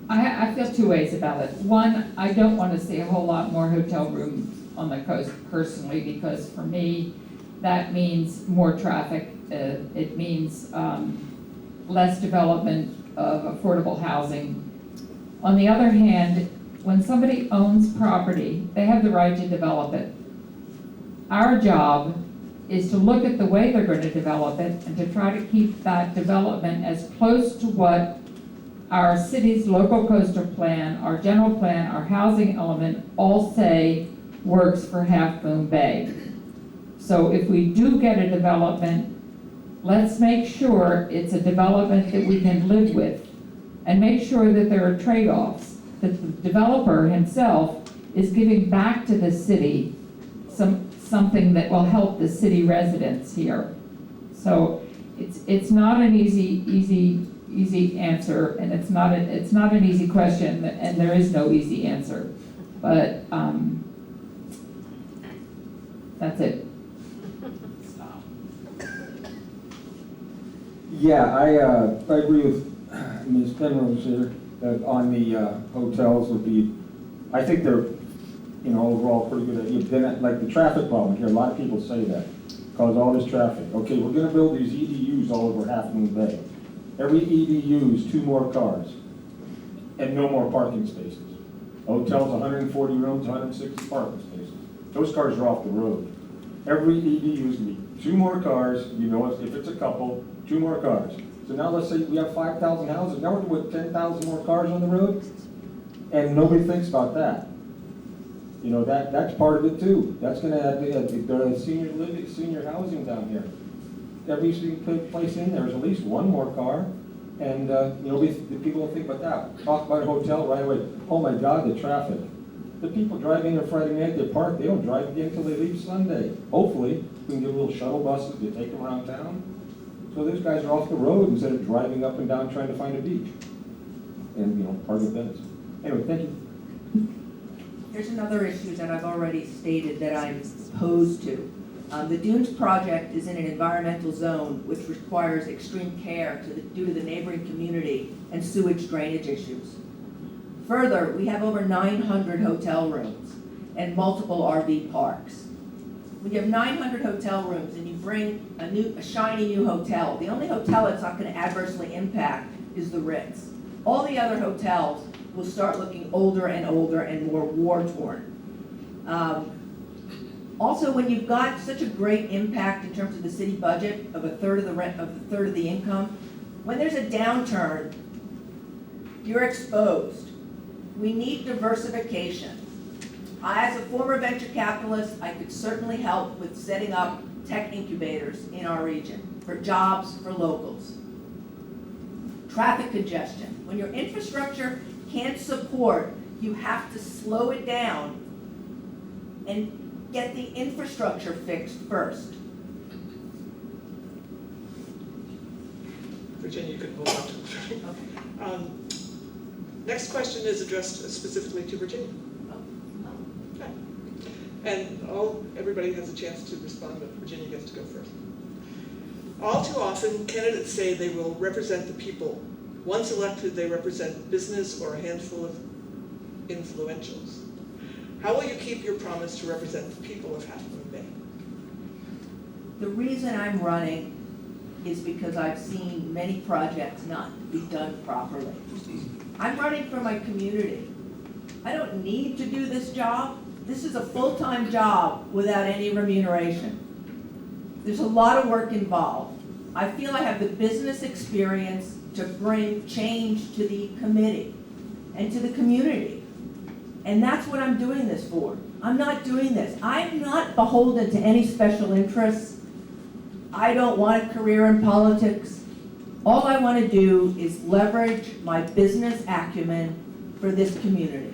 I feel two ways about it. One, I don't want to see a whole lot more hotel rooms on the coast personally, because for me, that means more traffic. It means less development of affordable housing. On the other hand, when somebody owns property, they have the right to develop it. Our job is to look at the way they're going to develop it and to try to keep that development as close to what our city's local coastal plan, our general plan, our housing element all say works for Half Moon Bay. So if we do get a development, let's make sure it's a development that we can live with, and make sure that there are trade-offs, that the developer himself is giving back to the city something that will help the city residents here. So it's not an easy answer, and it's not an easy question, and there is no easy answer. But that's it. Yeah, I agree with Ms. Penrose here, that on the hotels would be, I think they're, overall pretty good idea. Then, like the traffic problem here, a lot of people say that, cause all this traffic. Okay, we're gonna build these EDUs all over Half Moon Bay. Every EDU is 2 more cars and no more parking spaces. Hotels, 140 rooms, 160 parking spaces. Those cars are off the road. Every EDU is gonna be 2 more cars, if it's a couple, 2 more cars. So now let's say we have 5,000 houses, now we're gonna put 10,000 more cars on the road, and nobody thinks about that. That's part of it too. That's gonna add to senior housing down here. Every single place in there is at least 1 more car, and people don't think about that. Talk about a hotel right away. Oh my God, the traffic. The people driving here Friday night, they park, they don't drive again until they leave Sunday. Hopefully, we can get little shuttle buses to take them around town. So those guys are off the road instead of driving up and down trying to find a beach. And part of Venice. Anyway, thank you. Here's another issue that I've already stated that I'm opposed to. The Dunes project is in an environmental zone which requires extreme care due to the neighboring community and sewage drainage issues. Further, we have over 900 hotel rooms and multiple RV parks. When you have 900 hotel rooms and you bring a shiny new hotel, the only hotel it's not going to adversely impact is the Ritz. All the other hotels will start looking older and older and more war-torn. Also, when you've got such a great impact in terms of the city budget of a third of the income, when there's a downturn, you're exposed. We need diversification. As a former venture capitalist, I could certainly help with setting up tech incubators in our region for jobs for locals. Traffic congestion. When your infrastructure can't support, you have to slow it down and get the infrastructure fixed first. Virginia, you could move on to next question is addressed specifically to Virginia. Okay. And everybody has a chance to respond, but Virginia gets to go first. All too often, candidates say they will represent the people. Once elected, they represent business or a handful of influentials. How will you keep your promise to represent the people of Half Moon Bay? The reason I'm running is because I've seen many projects not be done properly. I'm running for my community. I don't need to do this job. This is a full-time job without any remuneration. There's a lot of work involved. I feel I have the business experience to bring change to the committee and to the community. And that's what I'm doing this for. I'm not doing this. I'm not beholden to any special interests. I don't want a career in politics. All I want to do is leverage my business acumen for this community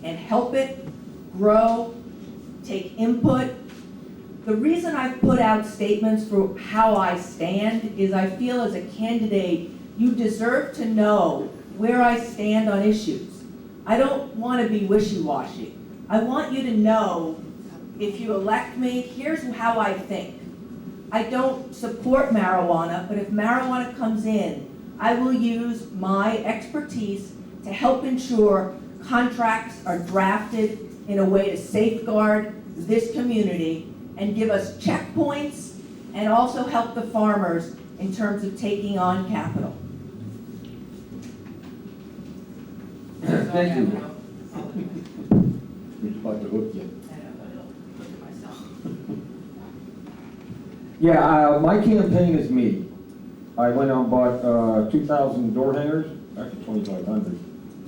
and help it grow, take input, The reason I put out statements for how I stand is I feel as a candidate, you deserve to know where I stand on issues. I don't want to be wishy-washy. I want you to know, if you elect me, here's how I think. I don't support marijuana, but if marijuana comes in, I will use my expertise to help ensure contracts are drafted in a way to safeguard this community and give us checkpoints and also help the farmers in terms of taking on capital. Thank you. We're about to hook you. Yeah, my campaign is me. I went out and bought 2,000 door hangers, actually 2,500.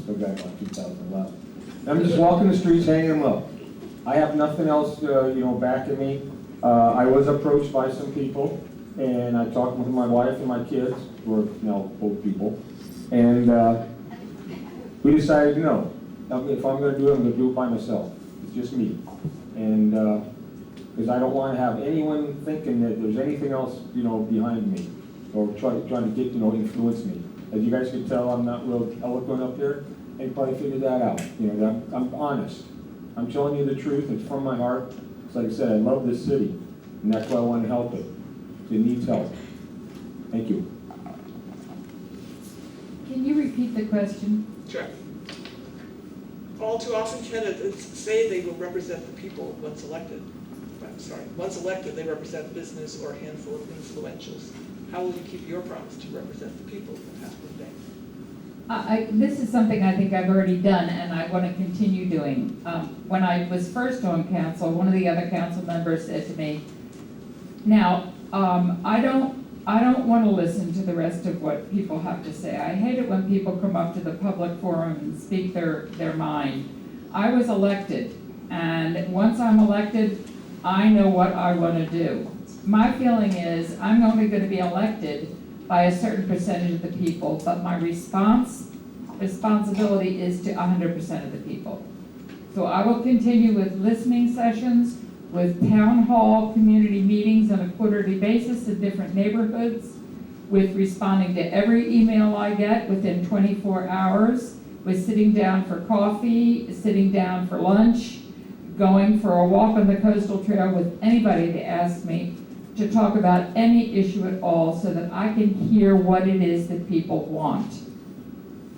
Still got about 2,000 left. I'm just walking the streets hanging them up. I have nothing else, backing me. I was approached by some people, and I talked with my wife and my kids, who are now old people, and we decided, no, if I'm going to do it, I'm going to do it by myself. It's just me, and because I don't want to have anyone thinking that there's anything else, behind me, or trying to get, influence me. As you guys can tell, I'm not real eloquent up here. They probably figured that out. I'm honest. I'm telling you the truth. It's from my heart. It's like I said, I love this city, and that's why I want to help it. It needs help. Thank you. Can you repeat the question? Sure. All too often candidates say they will represent the people once elected. Once elected, they represent business or a handful of influentials. How will you keep your promise to represent the people of Half Moon Bay? This is something I think I've already done, and I want to continue doing. When I was first on council, one of the other council members said to me, "Now, I don't want to listen to the rest of what people have to say. I hate it when people come up to the public forum and speak their mind. I was elected, and once I'm elected, I know what I want to do. My feeling is I'm only going to be elected by a certain percentage of the people, but my responsibility is to 100% of the people. So I will continue with listening sessions, with town hall community meetings on a quarterly basis in different neighborhoods, with responding to every email I get within 24 hours, with sitting down for coffee, sitting down for lunch, going for a walk on the coastal trail with anybody to ask me to talk about any issue at all so that I can hear what it is that people want.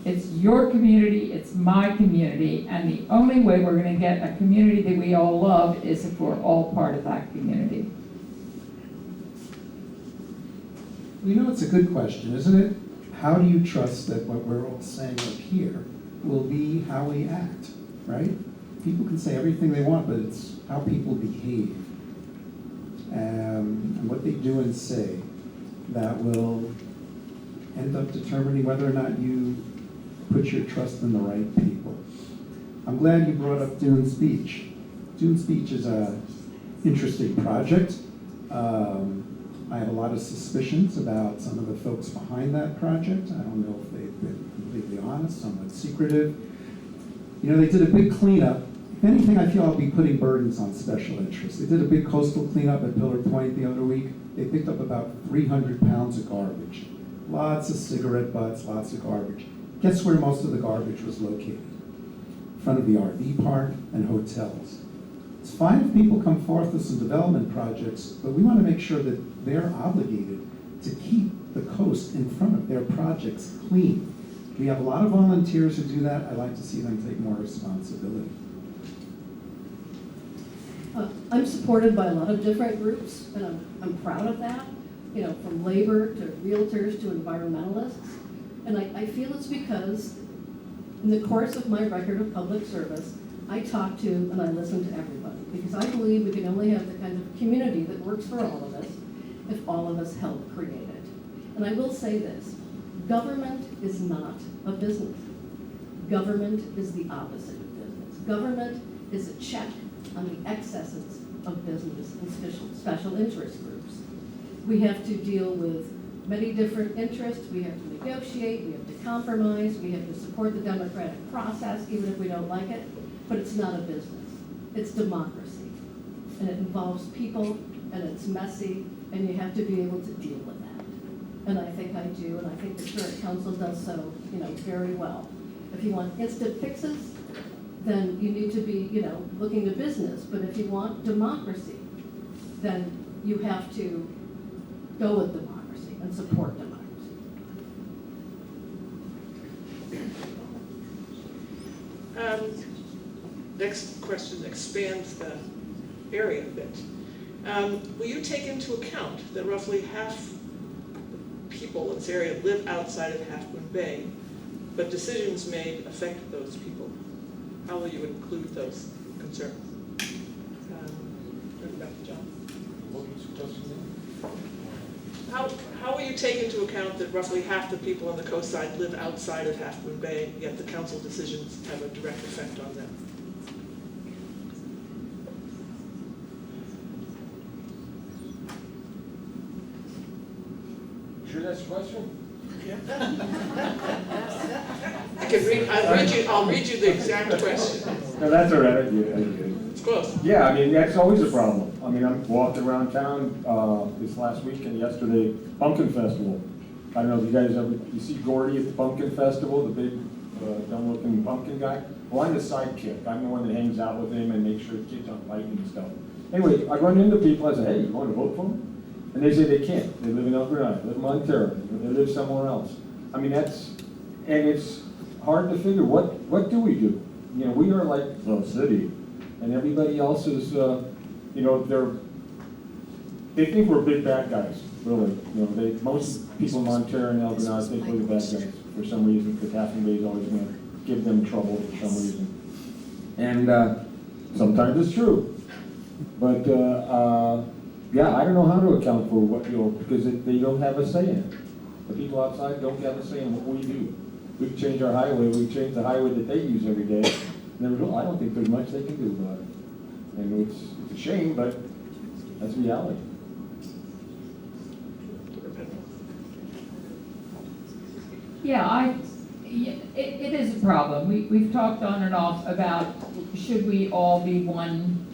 It's your community, it's my community, and the only way we're going to get a community that we all love is if we're all part of that community." It's a good question, isn't it? How do you trust that what we're all saying up here will be how we act, right? People can say everything they want, but it's how people behave and what they do and say that will end up determining whether or not you put your trust in the right people. I'm glad you brought up Dunes Beach. Dunes Beach is an interesting project. I have a lot of suspicions about some of the folks behind that project. I don't know if they've been completely honest, somewhat secretive. They did a big cleanup. If anything, I feel I'll be putting burdens on special interests. They did a big coastal cleanup at Pillar Point the other week. They picked up about 300 pounds of garbage. Lots of cigarette butts, lots of garbage. Guess where most of the garbage was located? In front of the RV park and hotels. It's fine if people come forth with some development projects, but we want to make sure that they're obligated to keep the coast in front of their projects clean. We have a lot of volunteers who do that. I'd like to see them take more responsibility. I'm supported by a lot of different groups, and I'm proud of that, from labor to realtors to environmentalists. And I feel it's because in the course of my record of public service, I talk to and I listen to everybody, because I believe we can only have the kind of community that works for all of us if all of us help create it. And I will say this, government is not a business. Government is the opposite of business. Government is a check on the excesses of business and special interest groups. We have to deal with many different interests. We have to negotiate, we have to compromise, we have to support the democratic process, even if we don't like it, but it's not a business. It's democracy. and it involves people, and it's messy, and you have to be able to deal with that. And I think I do, and I think the current council does so, very well. If you want instant fixes, then you need to be, looking to business. But if you want democracy, then you have to go with democracy and support democracy. Next question expands the area a bit. Will you take into account that roughly half the people in this area live outside of Half Moon Bay, but decisions made affect those people? How will you include those concerns? Back to John. How will you take into account that roughly half the people on the coast side live outside of Half Moon Bay, yet the council decisions have a direct effect on them? Sure that's a question? I'll read you the exact question. No, that's all right. Yeah, It's close. yeah, I mean, that's always a problem. I mean, I'm walking around town this last week and yesterday, Pumpkin Festival. I don't know if you guys you see Gordy at the Pumpkin Festival, the big dumb-looking pumpkin guy? Well, I'm the sidekick. I'm the one that hangs out with him and makes sure kids aren't fighting and stuff. Anyway, I run into people, I say, hey, you want to vote for them? And they say they can't. They live in Elkhorn, they live in Montero, they live somewhere else. I mean, and it's hard to figure, what do we do? We are like the city, and everybody else is, they think we're big bad guys, really. Most people in Montero and Elkhorn think we're the bad guys for some reason, because Half Moon Bay is always going to give them trouble for some reason. And sometimes it's true. But, yeah, I don't know how to account for what, because they don't have a say in it. The people outside don't have a say in what we do. We've changed our highway, we've changed the highway that they use every day. I don't think there's much they can do about it. And it's a shame, but that's reality. Yeah, it is a problem. We've talked on and off about, should we all be one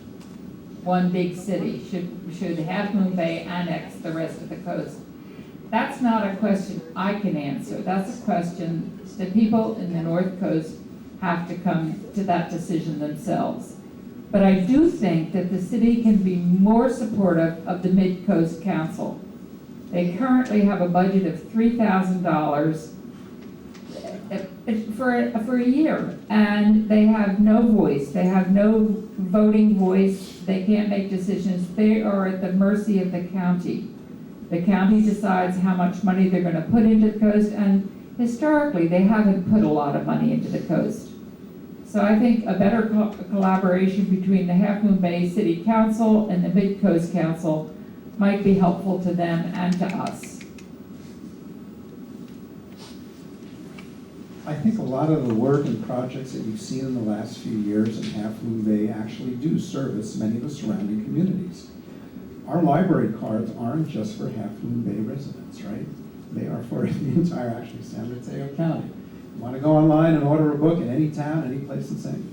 big city? Should Half Moon Bay annex the rest of the coast? That's not a question I can answer. That's a question that people in the North Coast have to come to that decision themselves. But I do think that the city can be more supportive of the Mid-Coast Council. They currently have a budget of $3,000 for a year, and they have no voice. They have no voting voice. They can't make decisions. They are at the mercy of the county. The county decides how much money they're going to put into the coast, and historically, they haven't put a lot of money into the coast. So I think a better collaboration between the Half Moon Bay City Council and the Mid-Coast Council might be helpful to them and to us. I think a lot of the work and projects that you've seen in the last few years in Half Moon Bay actually do service many of the surrounding communities. Our library cards aren't just for Half Moon Bay residents, right? They are for the entire, actually, San Mateo County. You want to go online and order a book in any town, any place in San.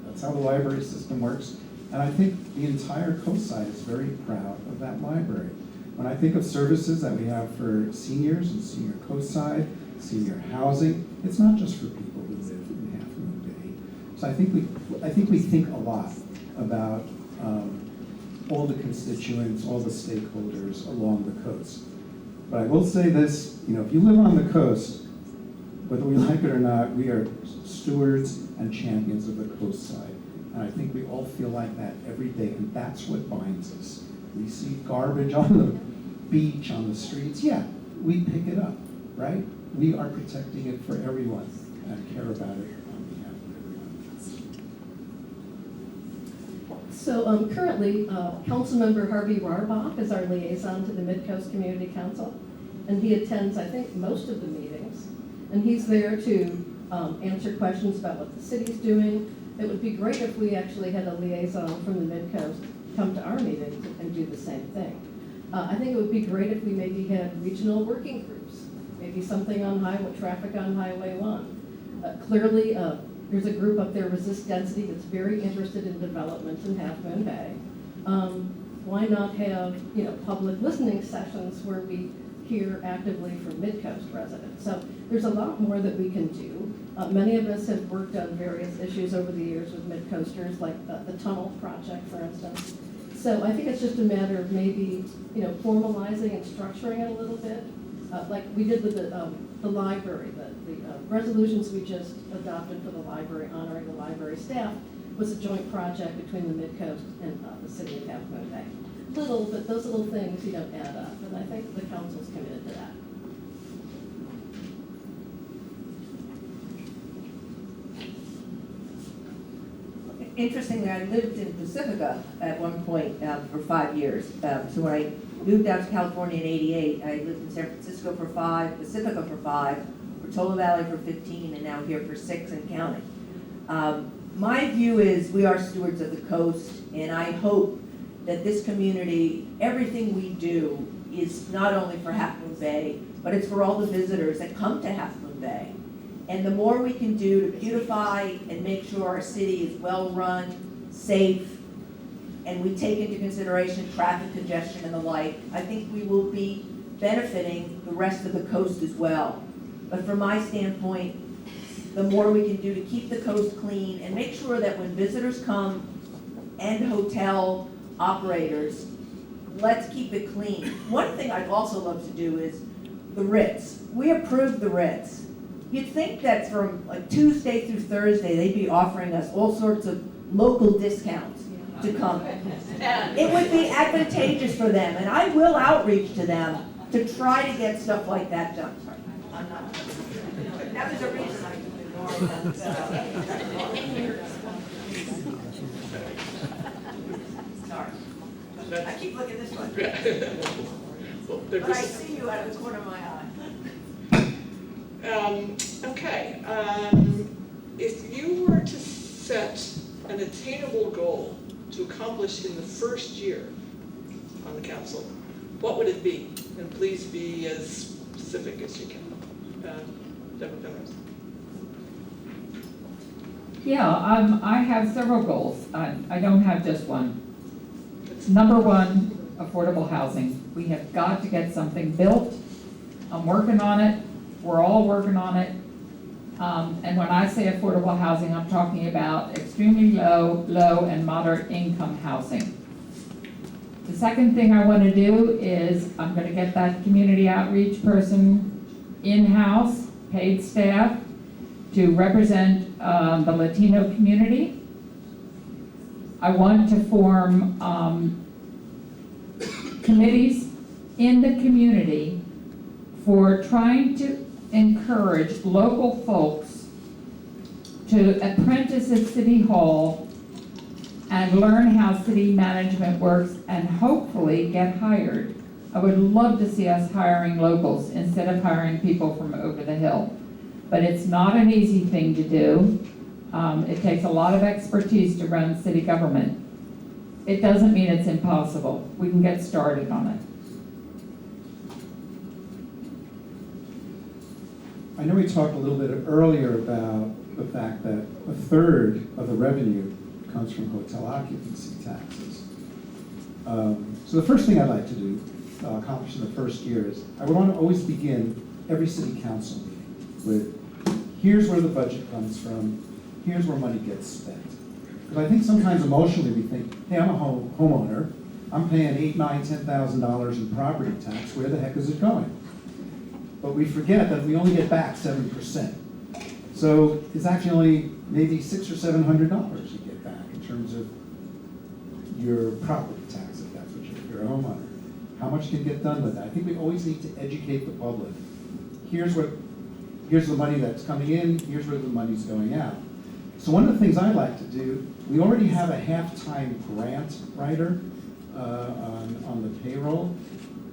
That's how the library system works. And I think the entire coast side is very proud of that library. When I think of services that we have for seniors and senior coast side, senior housing, it's not just for people who live in Half Moon Bay. So I think we think a lot about all the constituents, all the stakeholders along the coast. But I will say this, if you live on the coast, whether we like it or not, we are stewards and champions of the coast side. And I think we all feel like that every day, and that's what binds us. We see garbage on the beach, on the streets, yeah, we pick it up, right? We are protecting it for everyone and care about it on behalf of everyone. So currently, Councilmember Harvey Rarbach is our liaison to the Mid-Coast Community Council, and he attends, I think, most of the meetings. And he's there to answer questions about what the city's doing. It would be great if we actually had a liaison from the Mid-Coast come to our meetings and do the same thing. I think it would be great if we maybe had regional working groups, maybe something on traffic on Highway 1. Clearly, there's a group up there, Resist Density, that's very interested in development in Half Moon Bay. Why not have, public listening sessions where we hear actively from Midcoast residents? So there's a lot more that we can do. Many of us have worked on various issues over the years with Midcoasters, like the tunnel project, for instance. So I think it's just a matter of maybe, formalizing and structuring it a little bit, like we did with the library. The resolutions we just adopted for the library, honoring the library staff, was a joint project between the Midcoast and the city of Half Moon Bay. Little, but those little things, add up, and I think the council's committed to that. Interestingly, I lived in Pacifica at one point for 5 years. So when I moved out to California in '88, I lived in San Francisco for 5, Pacifica for 5, Portola Valley for 15, and now here for 6 and counting. My view is we are stewards of the coast, and I hope that this community, everything we do is not only for Half Moon Bay, but it's for all the visitors that come to Half Moon Bay. And the more we can do to beautify and make sure our city is well-run, safe, and we take into consideration traffic congestion and the like, I think we will be benefiting the rest of the coast as well. But from my standpoint, the more we can do to keep the coast clean and make sure that when visitors come and hotel operators, let's keep it clean. One thing I'd also love to do is the Ritz. We approved the Ritz. You'd think that from like Tuesday through Thursday, they'd be offering us all sorts of local discounts to come. It would be advantageous for them, and I will outreach to them to try to get stuff like that done. Sorry, I'm not. That was a reason I could ignore that. Sorry. I keep looking this way. Well, But I see you out of the corner of my eye. Okay, if you were to set an attainable goal to accomplish in the first year on the council, what would it be? And please be as specific as you can. Deborah Penrose. Yeah, I have several goals. I don't have just one. Number one, affordable housing. We have got to get something built. I'm working on it. We're all working on it. And when I say affordable housing, I'm talking about extremely low and moderate income housing. The second thing I want to do is I'm going to get that community outreach person in-house, paid staff, to represent the Latino community. I want to form committees in the community for trying to encourage local folks to apprentice at City Hall and learn how city management works and hopefully get hired. I would love to see us hiring locals instead of hiring people from over the hill. But it's not an easy thing to do. It takes a lot of expertise to run city government. It doesn't mean it's impossible. We can get started on it. I know we talked a little bit earlier about the fact that a third of the revenue comes from hotel occupancy taxes. So the first thing I'd like to do, accomplish in the first year, is I would want to always begin every city council meeting with, here's where the budget comes from, here's where money gets spent. Because I think sometimes emotionally we think, hey, I'm a homeowner, I'm paying $8,000, $9,000, $10,000 in property tax, where the heck is it going? But we forget that we only get back 7%. So it's actually only maybe $600 or $700 you get back in terms of your property tax, if that's what you're a homeowner. How much can get done with that? I think we always need to educate the public. Here's the money that's coming in, here's where the money's going out. So one of the things I'd like to do, we already have a half-time grant writer on the payroll.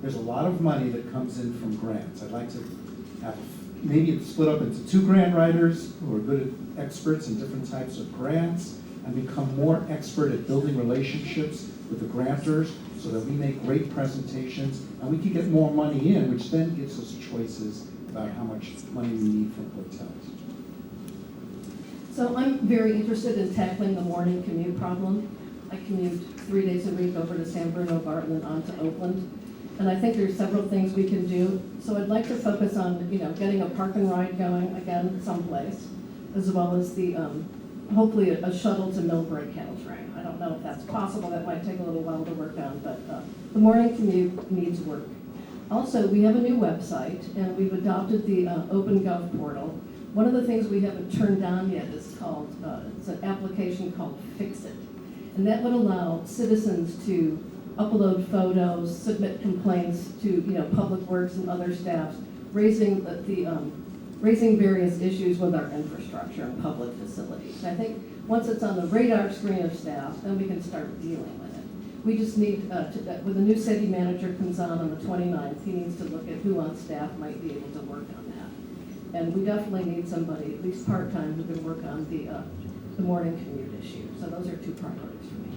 There's a lot of money that comes in from grants. I'd like to have maybe it's split up into 2 grant writers who are good at experts in different types of grants and become more expert at building relationships with the grantors so that we make great presentations and we can get more money in, which then gives us choices about how much money we need from hotels. So I'm very interested in tackling the morning commute problem. I commute 3 days a week over to San Bruno, Barton, and on to Oakland. And I think there's several things we can do. So I'd like to focus on, getting a park and ride going again someplace, as well as the, hopefully a shuttle to Millbrae Caltrain. I don't know if that's possible. That might take a little while to work on, but the morning commute needs work. Also, we have a new website, and we've adopted the OpenGov portal. One of the things we haven't turned on yet is called, it's an application called Fix It. And that would allow citizens to upload photos, submit complaints to, Public Works and other staffs, raising raising various issues with our infrastructure and public facilities. I think once it's on the radar screen of staff, then we can start dealing with it. We just need, when the new city manager comes on the 29th, he needs to look at who on staff might be able to work on that. And we definitely need somebody, at least part-time, who can work on the morning commute issue. So those are two priorities for me.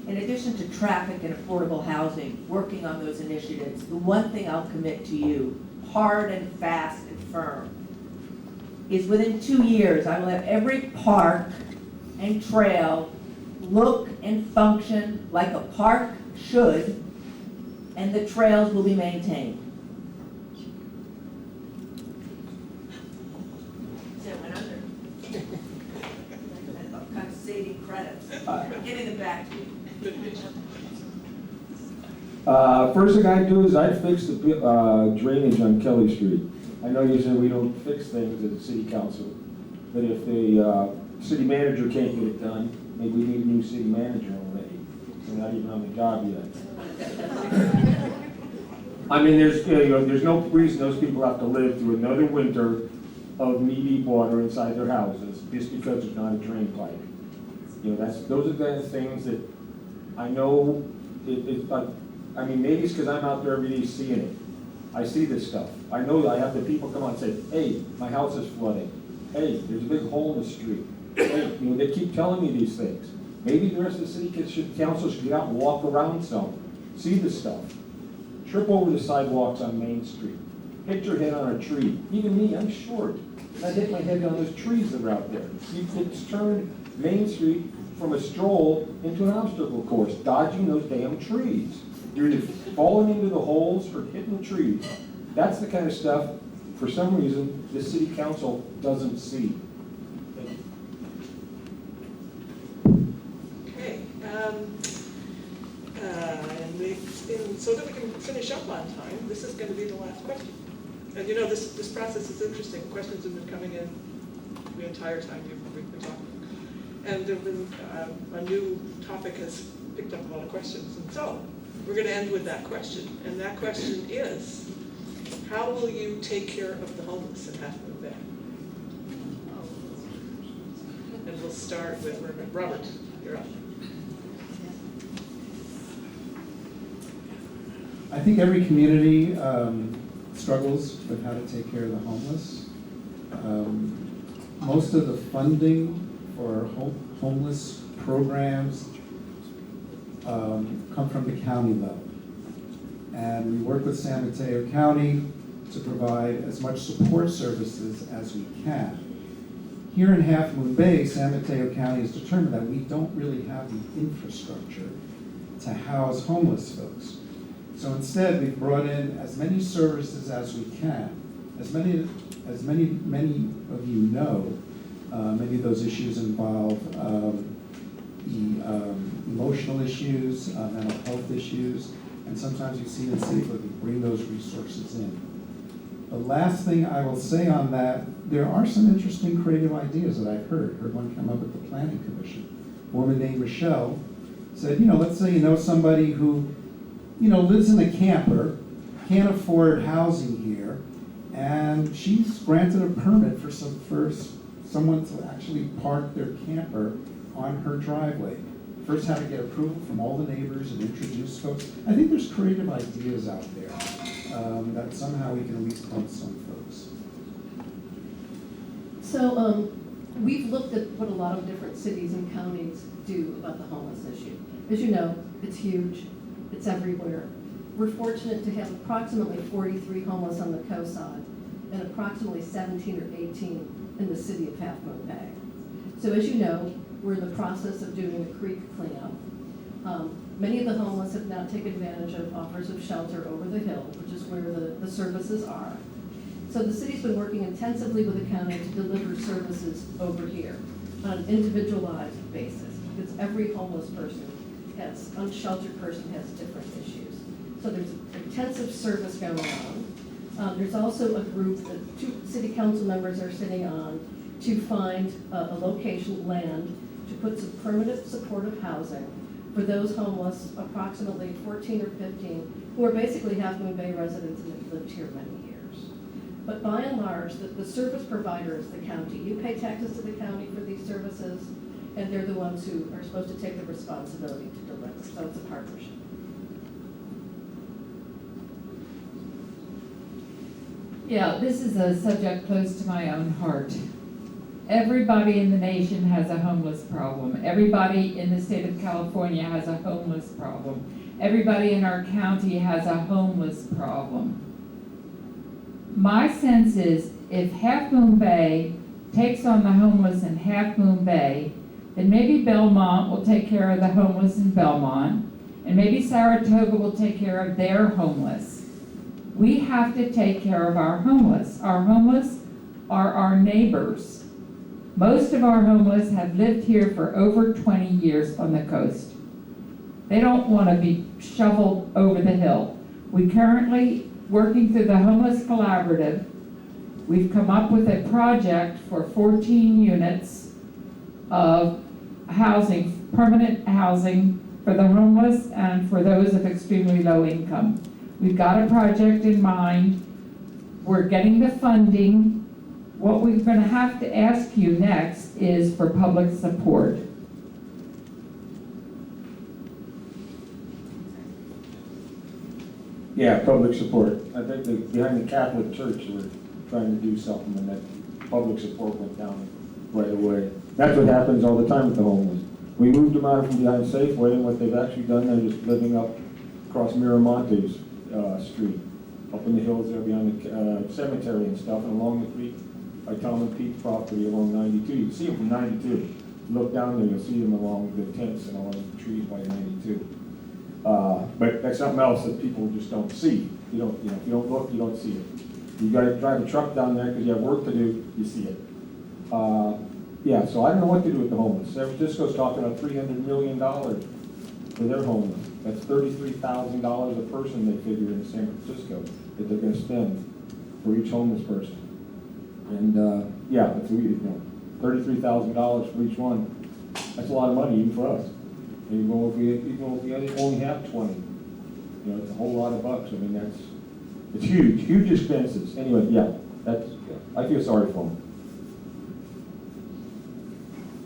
In addition to traffic and affordable housing, working on those initiatives, the one thing I'll commit to you, hard and fast and firm, is within 2 years, I will have every park and trail look and function like a park should, and the trails will be maintained. So it went under. I'm kind of saving credits. Giving them back to you. First thing I do is I fix the drainage on Kelly Street. I know you said we don't fix things at the city council, but if the city manager can't get it done, maybe we need a new city manager already. We're not even on the job yet. I mean, there's no reason those people have to live through another winter of knee-deep water inside their houses just because there's not a drain pipe. Those are the things that I know. I mean, maybe it's because I'm out there every day seeing it. I see this stuff. I know I have the people come out and say, hey, my house is flooding. Hey, there's a big hole in the street. Hey, they keep telling me these things. Maybe the rest of the city council should get out and walk around some, see this stuff. Trip over the sidewalks on Main Street. Hit your head on a tree. Even me, I'm short. I hit my head on those trees that are out there. It's turned Main Street from a stroll into an obstacle course, dodging those damn trees. You're either falling into the holes or hitting the trees. That's the kind of stuff, for some reason, the city council doesn't see. Okay, and so that we can finish up on time, this is going to be the last question. And this process is interesting. Questions have been coming in the entire time we've been talking. And there have been, a new topic has picked up a lot of questions. And so we're going to end with that question. And that question is, how will you take care of the homeless in Half Moon Bay? And we'll start with Robert. You're up. I think every community struggles with how to take care of the homeless. Most of the funding for homeless programs come from the county level. And we work with San Mateo County to provide as much support services as we can. Here in Half Moon Bay, San Mateo County has determined that we don't really have the infrastructure to house homeless folks. So instead, we've brought in as many services as we can. As many of you know, many of those issues involve emotional issues, mental health issues, and sometimes you see it safely, we bring those resources in. The last thing I will say on that, there are some interesting creative ideas that I've heard one come up at the Planning Commission. A woman named Michelle said, let's say you know somebody who, lives in a camper, can't afford housing here, and she's granted a permit for someone to actually park their camper on her driveway. First had to get approval from all the neighbors and introduce folks. I think there's creative ideas out there that somehow we can at least help some folks. So we've looked at what a lot of different cities and counties do about the homeless issue. As you know, it's huge. It's everywhere. We're fortunate to have approximately 43 homeless on the coast side and approximately 17 or 18 in the city of Half Moon Bay. So as you know, we're in the process of doing a creek cleanup. Many of the homeless have now taken advantage of offers of shelter over the hill, which is where the services are. So the city's been working intensively with the county to deliver services over here on an individualized basis, because every homeless person unsheltered person has different issues. So there's intensive service going on. There's also a group that 2 city council members are sitting on to find a location, land, to put some permanent supportive housing for those homeless, approximately 14 or 15, who are basically Half Moon Bay residents and have lived here many years. But by and large, the service provider is the county. You pay taxes to the county for these services, and they're the ones who are supposed to take the responsibility to deliver. So it's a partnership. Yeah, this is a subject close to my own heart. Everybody in the nation has a homeless problem. Everybody in the state of California has a homeless problem. Everybody in our county has a homeless problem. My sense is if Half Moon Bay takes on the homeless in Half Moon Bay, then maybe Belmont will take care of the homeless in Belmont, and maybe Saratoga will take care of their homeless. We have to take care of our homeless. Our homeless are our neighbors. Most of our homeless have lived here for over 20 years on the coast. They don't want to be shoveled over the hill. We currently, working through the Homeless Collaborative, we've come up with a project for 14 units of housing, permanent housing for the homeless and for those of extremely low income. We've got a project in mind. We're getting the funding. What we're going to have to ask you next is for public support. Yeah, public support. I think that behind the Catholic Church, we're trying to do something, and that public support went down right away. That's what happens all the time with the homeless. We moved them out from behind Safeway, and what they've actually done, they're just living up across Miramonte's street, up in the hills there behind the cemetery and stuff, and along the creek by Tom and Pete's property along 92. You can see them from 92. Look down there, you'll see them along the tents and along the trees by 92. But that's something else that people just don't see. If you don't look, you don't see it. You got to drive a truck down there because you have work to do, you see it. Yeah, so I don't know what to do with the homeless. San Francisco's talking about $300 million for their homeless. That's $33,000 a person, they figure, in San Francisco that they're going to spend for each homeless person. And yeah, that's what we do. $33,000 for each one. That's a lot of money even for us. And even if we only have 20, it's a whole lot of bucks. I mean, it's huge expenses. Anyway, yeah, I feel sorry for them.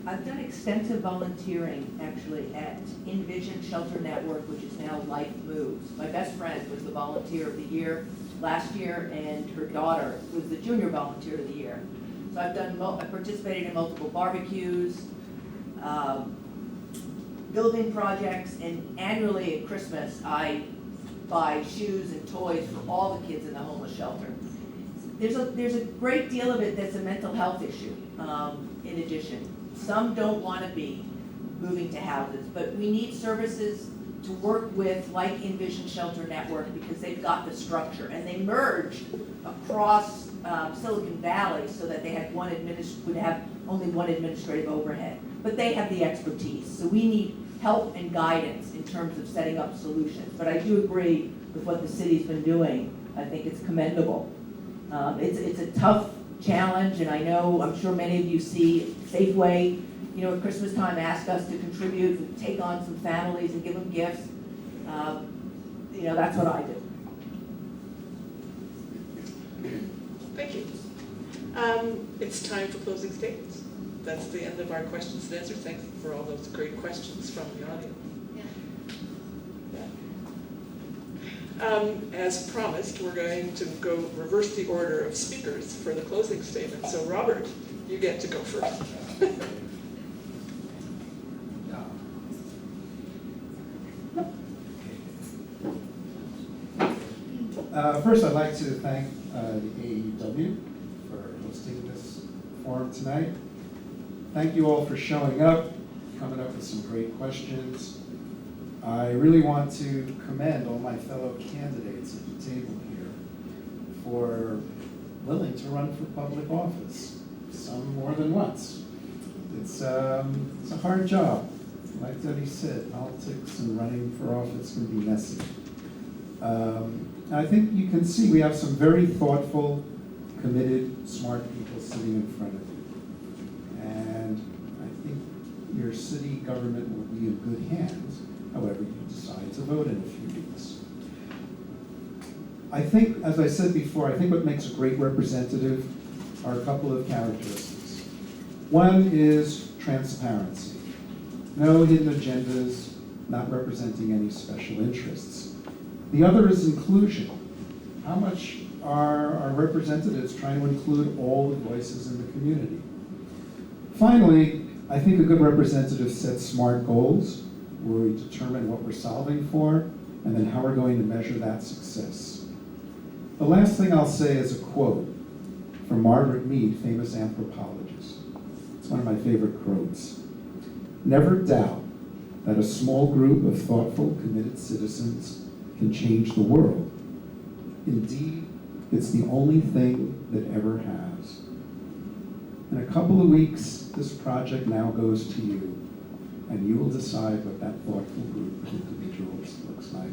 I've done extensive volunteering, actually, at Envision Shelter Network, which is now Life Moves. My best friend was the Volunteer of the Year last year, and her daughter was the Junior Volunteer of the Year. So I participated in multiple barbecues, building projects, and annually at Christmas, I buy shoes and toys for all the kids in the homeless shelter. There's a great deal of it that's a mental health issue, in addition. Some don't want to be moving to houses, but we need services to work with, like Envision Shelter Network, because they've got the structure, and they merged across Silicon Valley so that they had would have only one administrative overhead. But they have the expertise, so we need help and guidance in terms of setting up solutions. But I do agree with what the city's been doing. I think it's commendable. It's a tough challenge, and I'm sure many of you see Safeway, at Christmas time, ask us to contribute and take on some families and give them gifts. That's what I do. Thank you. It's time for closing statements. That's the end of our questions and answers. Thanks for all those great questions from the audience. As promised, we're going to go reverse the order of speakers for the closing statement. So Robert, you get to go first. First, I'd like to thank the AAUW for hosting this forum tonight. Thank you all for showing up, coming up with some great questions. I really want to commend all my fellow candidates at the table here for willing to run for public office, some more than once. It's a hard job. Like Debbie said, politics and running for office can be messy. I think you can see we have some very thoughtful, committed, smart people sitting in front of you. And I think your city government will be in good hands, however you decide to vote in a few weeks. I think, as I said before, I think what makes a great representative are a couple of characteristics. One is transparency. No hidden agendas, not representing any special interests. The other is inclusion. How much are our representatives trying to include all the voices in the community? Finally, I think a good representative sets smart goals where we determine what we're solving for and then how we're going to measure that success. The last thing I'll say is a quote from Margaret Mead, famous anthropologist. It's one of my favorite quotes. Never doubt that a small group of thoughtful, committed citizens can change the world. Indeed, it's the only thing that ever has. In a couple of weeks, this project now goes to you, and you will decide what that thoughtful group of individuals looks like.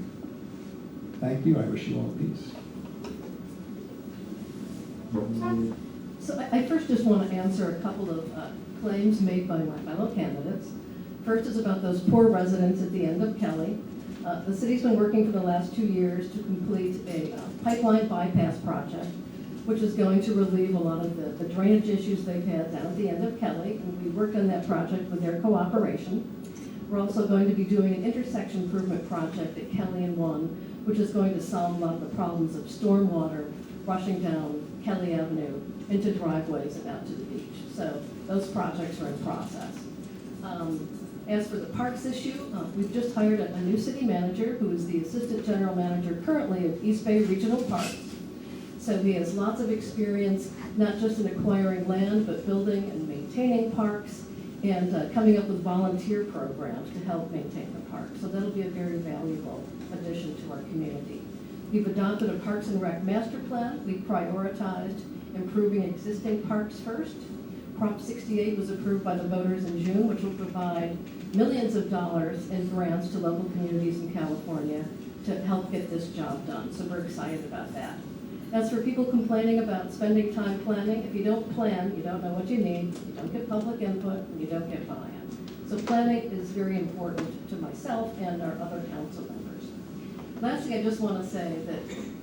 Thank you. I wish you all peace. So I first just want to answer a couple of claims made by my fellow candidates. First is about those poor residents at the end of Kelly. The city's been working for the last 2 years to complete a pipeline bypass project, which is going to relieve a lot of the drainage issues they've had down at the end of Kelly, and we worked on that project with their cooperation. We're also going to be doing an intersection improvement project at Kelly and 1, which is going to solve a lot of the problems of stormwater rushing down Kelly Avenue into driveways and out to the beach. So those projects are in process. As for the parks issue, we've just hired a new city manager who is the assistant general manager currently of East Bay Regional Parks. So he has lots of experience, not just in acquiring land, but building and maintaining parks and coming up with volunteer programs to help maintain the park. So that'll be a very valuable addition to our community. We've adopted a Parks and Rec master plan. We prioritized improving existing parks first. Prop 68 was approved by the voters in June, which will provide millions of dollars in grants to local communities in California to help get this job done. So we're excited about that. As for people complaining about spending time planning, if you don't plan, you don't know what you need, you don't get public input, and you don't get buy-in. So planning is very important to myself and our other council members. Lastly, I just want to say that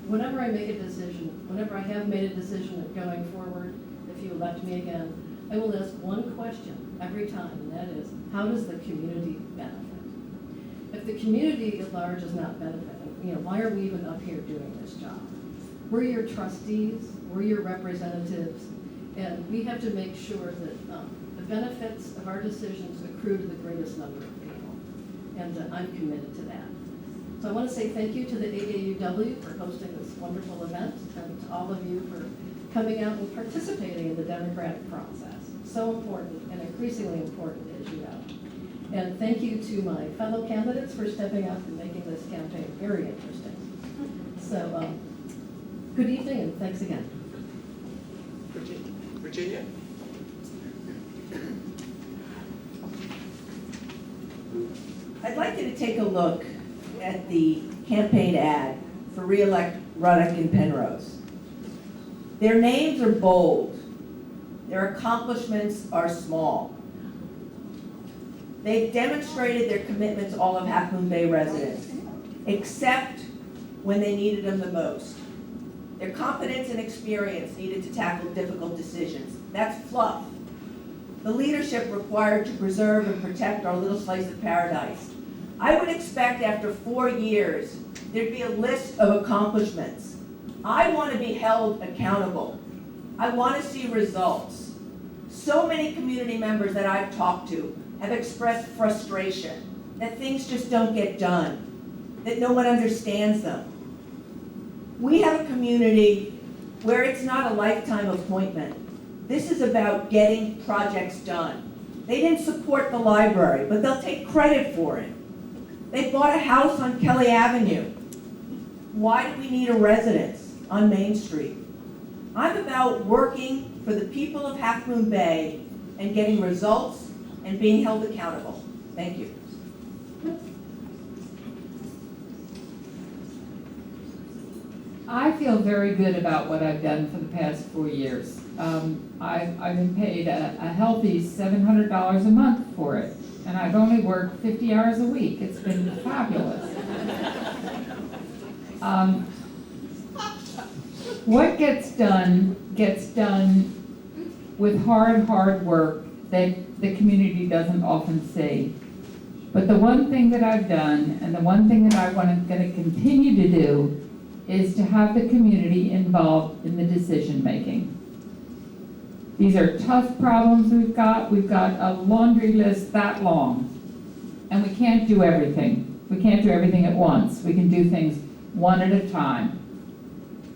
whenever I make a decision, whenever I have made a decision of going forward, if you elect me again, I will ask one question every time, and that is, how does the community benefit? If the community at large is not benefiting, why are we even up here doing this job? We're your trustees, we're your representatives, and we have to make sure that the benefits of our decisions accrue to the greatest number of people. And I'm committed to that. So I want to say thank you to the AAUW for hosting this wonderful event, and to all of you for coming out and participating in the democratic process. So important and increasingly important, as you know. And thank you to my fellow candidates for stepping up and making this campaign very interesting. So good evening and thanks again. Virginia? I'd like you to take a look at the campaign ad for re-elect Ruddock and Penrose. Their names are bold. Their accomplishments are small. They've demonstrated their commitment to all of Half Moon Bay residents, except when they needed them the most. Their competence and experience needed to tackle difficult decisions. That's fluff. The leadership required to preserve and protect our little slice of paradise. I would expect after 4 years, there'd be a list of accomplishments. I want to be held accountable. I want to see results. So many community members that I've talked to have expressed frustration that things just don't get done, that no one understands them. We have a community where it's not a lifetime appointment. This is about getting projects done. They didn't support the library, but they'll take credit for it. They bought a house on Kelly Avenue. Why do we need a residence on Main Street? I'm about working for the people of Half Moon Bay and getting results and being held accountable. Thank you. I feel very good about what I've done for the past 4 years. I've been paid a healthy $700 a month for it, and I've only worked 50 hours a week. It's been fabulous. What gets done with hard work that the community doesn't often see. But the one thing that I've done, and the one thing that I'm going to continue to do, is to have the community involved in the decision-making. These are tough problems we've got. We've got a laundry list that long, and we can't do everything. We can't do everything at once. We can do things one at a time.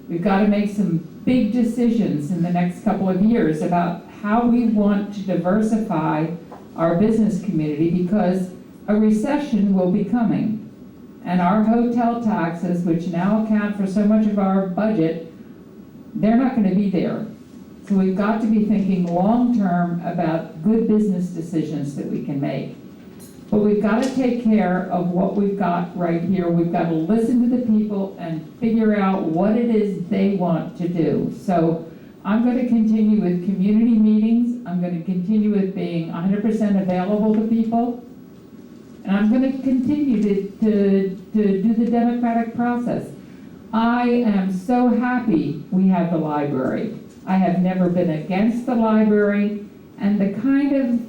We've got to make some big decisions in the next couple of years about how we want to diversify our business community, because a recession will be coming. And our hotel taxes, which now account for so much of our budget, they're not going to be there. So we've got to be thinking long-term about good business decisions that we can make. But we've got to take care of what we've got right here. We've got to listen to the people and figure out what it is they want to do. So I'm going to continue with community meetings. I'm going to continue with being 100% available to people. And I'm going to continue to do the democratic process. I am so happy we have the library. I have never been against the library, and the kind of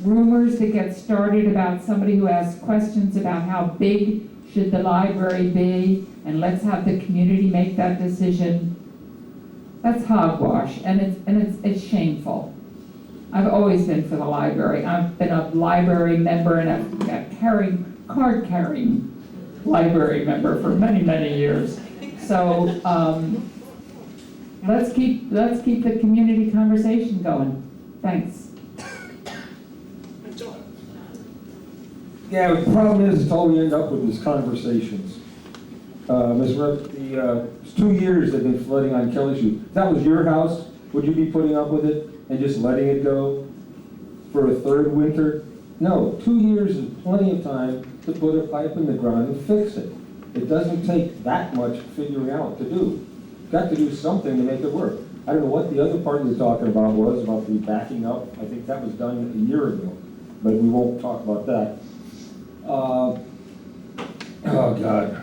rumors that get started about somebody who asks questions about how big should the library be, and let's have the community make that decision, that's hogwash, and it's shameful. I've always been for the library. I've been a library member and a card-carrying library member for many, many years. So let's keep the community conversation going. Thanks. John. Yeah, the problem is all we end up with is conversations. Ms. Rep, it's 2 years they've been flooding on Kelly Street. If that was your house, would you be putting up with it and just letting it go for a third winter? No, 2 years is plenty of time to put a pipe in the ground and fix it. It doesn't take that much figuring out to do. You've got to do something to make it work. I don't know what the other part you're talking about was, about the backing up. I think that was done a year ago, but we won't talk about that. Oh God,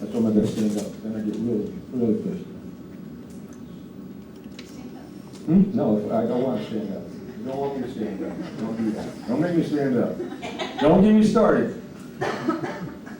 that's when I'm gonna stand up. Then I get really, really pissed. No, I don't want to stand up. You don't want me to stand up. Don't do that. Don't make me stand up. Don't get me started.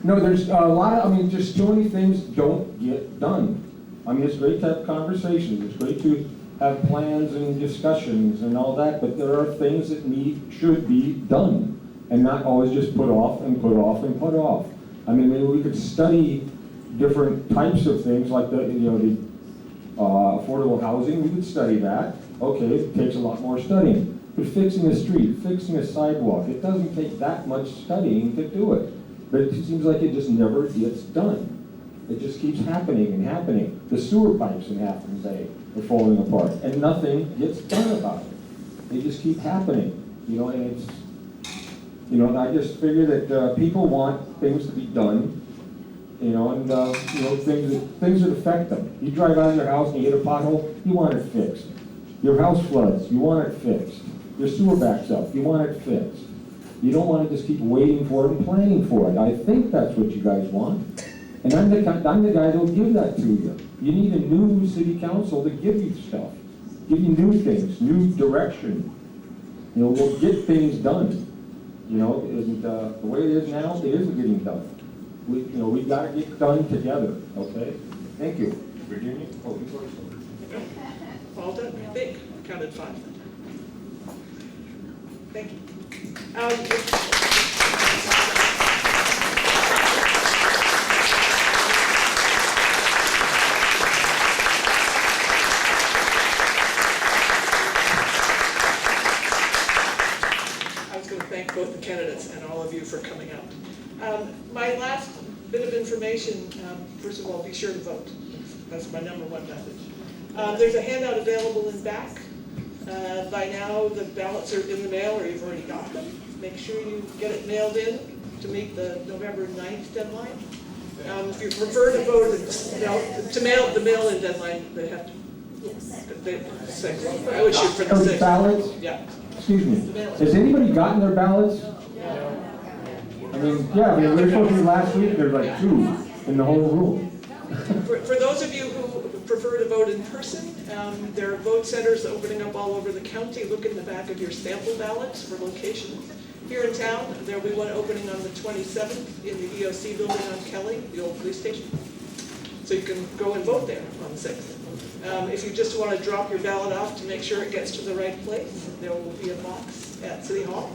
No, there's a lot of, just so many things don't get done. It's great to have conversations. It's great to have plans and discussions and all that, but there are things that should be done and not always just put off and put off and put off. Maybe we could study different types of things like the affordable housing. We could study that. Okay, it takes a lot more studying. But fixing a street, fixing a sidewalk, it doesn't take that much studying to do it. But it seems like it just never gets done. It just keeps happening and happening. The sewer pipes in Half Moon Bay are falling apart, and nothing gets done about it. They just keep happening, and it's, and I just figure that people want things to be done, things that affect them. You drive out of your house and you hit a pothole, you want it fixed. Your house floods, you want it fixed. Your sewer backs up, you want it fixed. You don't want to just keep waiting for it and planning for it. I think that's what you guys want. And I'm the guy that will give that to you. You need a new city council to give you stuff. Give you new things, new direction. We'll get things done. And the way it is now, it isn't getting done. We've got to get done together, okay? Thank you. Virginia? Oh, you first. All done, I think. I counted 5. Thank you. both the candidates and all of you for coming out. My last bit of information, first of all, be sure to vote. That's my number one message. There's a handout available in back. By now, the ballots are in the mail, or you've already got them. Make sure you get it mailed in to meet the November 9th deadline. If you prefer to vote, to mail the mail-in deadline, they have to. I would shoot for the 6th. Ballots? Yeah. Excuse me, has anybody gotten their ballots? I mean, yeah, we were supposed to be last week, there's like 2 in the whole room. For those of you who prefer to vote in person, there are vote centers opening up all over the county. Look in the back of your sample ballots for locations. Here in town, there will be one opening on the 27th in the EOC building on Kelly, the old police station. So you can go and vote there on the 6th. If you just want to drop your ballot off to make sure it gets to the right place, there will be a box at City Hall.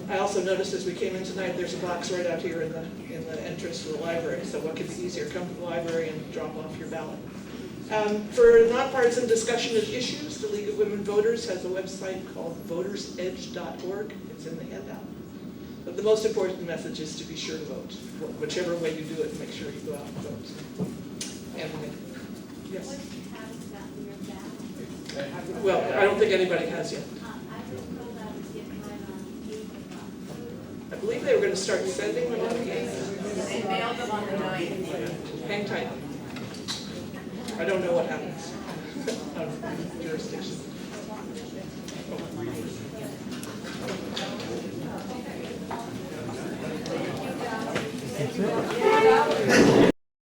I also noticed as we came in tonight, there's a box right out here in the entrance to the library. So what could be easier, come to the library and drop off your ballot. For nonpartisan discussion of issues, the League of Women Voters has a website called votersedge.org. It's in the handout. But the most important message is to be sure to vote. Whichever way you do it, make sure you go out and vote. And yes. Well, I don't think anybody has yet. I believe they were going to start sending them on the 8th. They mailed them on the 9th. Hang tight. I don't know what happens on jurisdiction.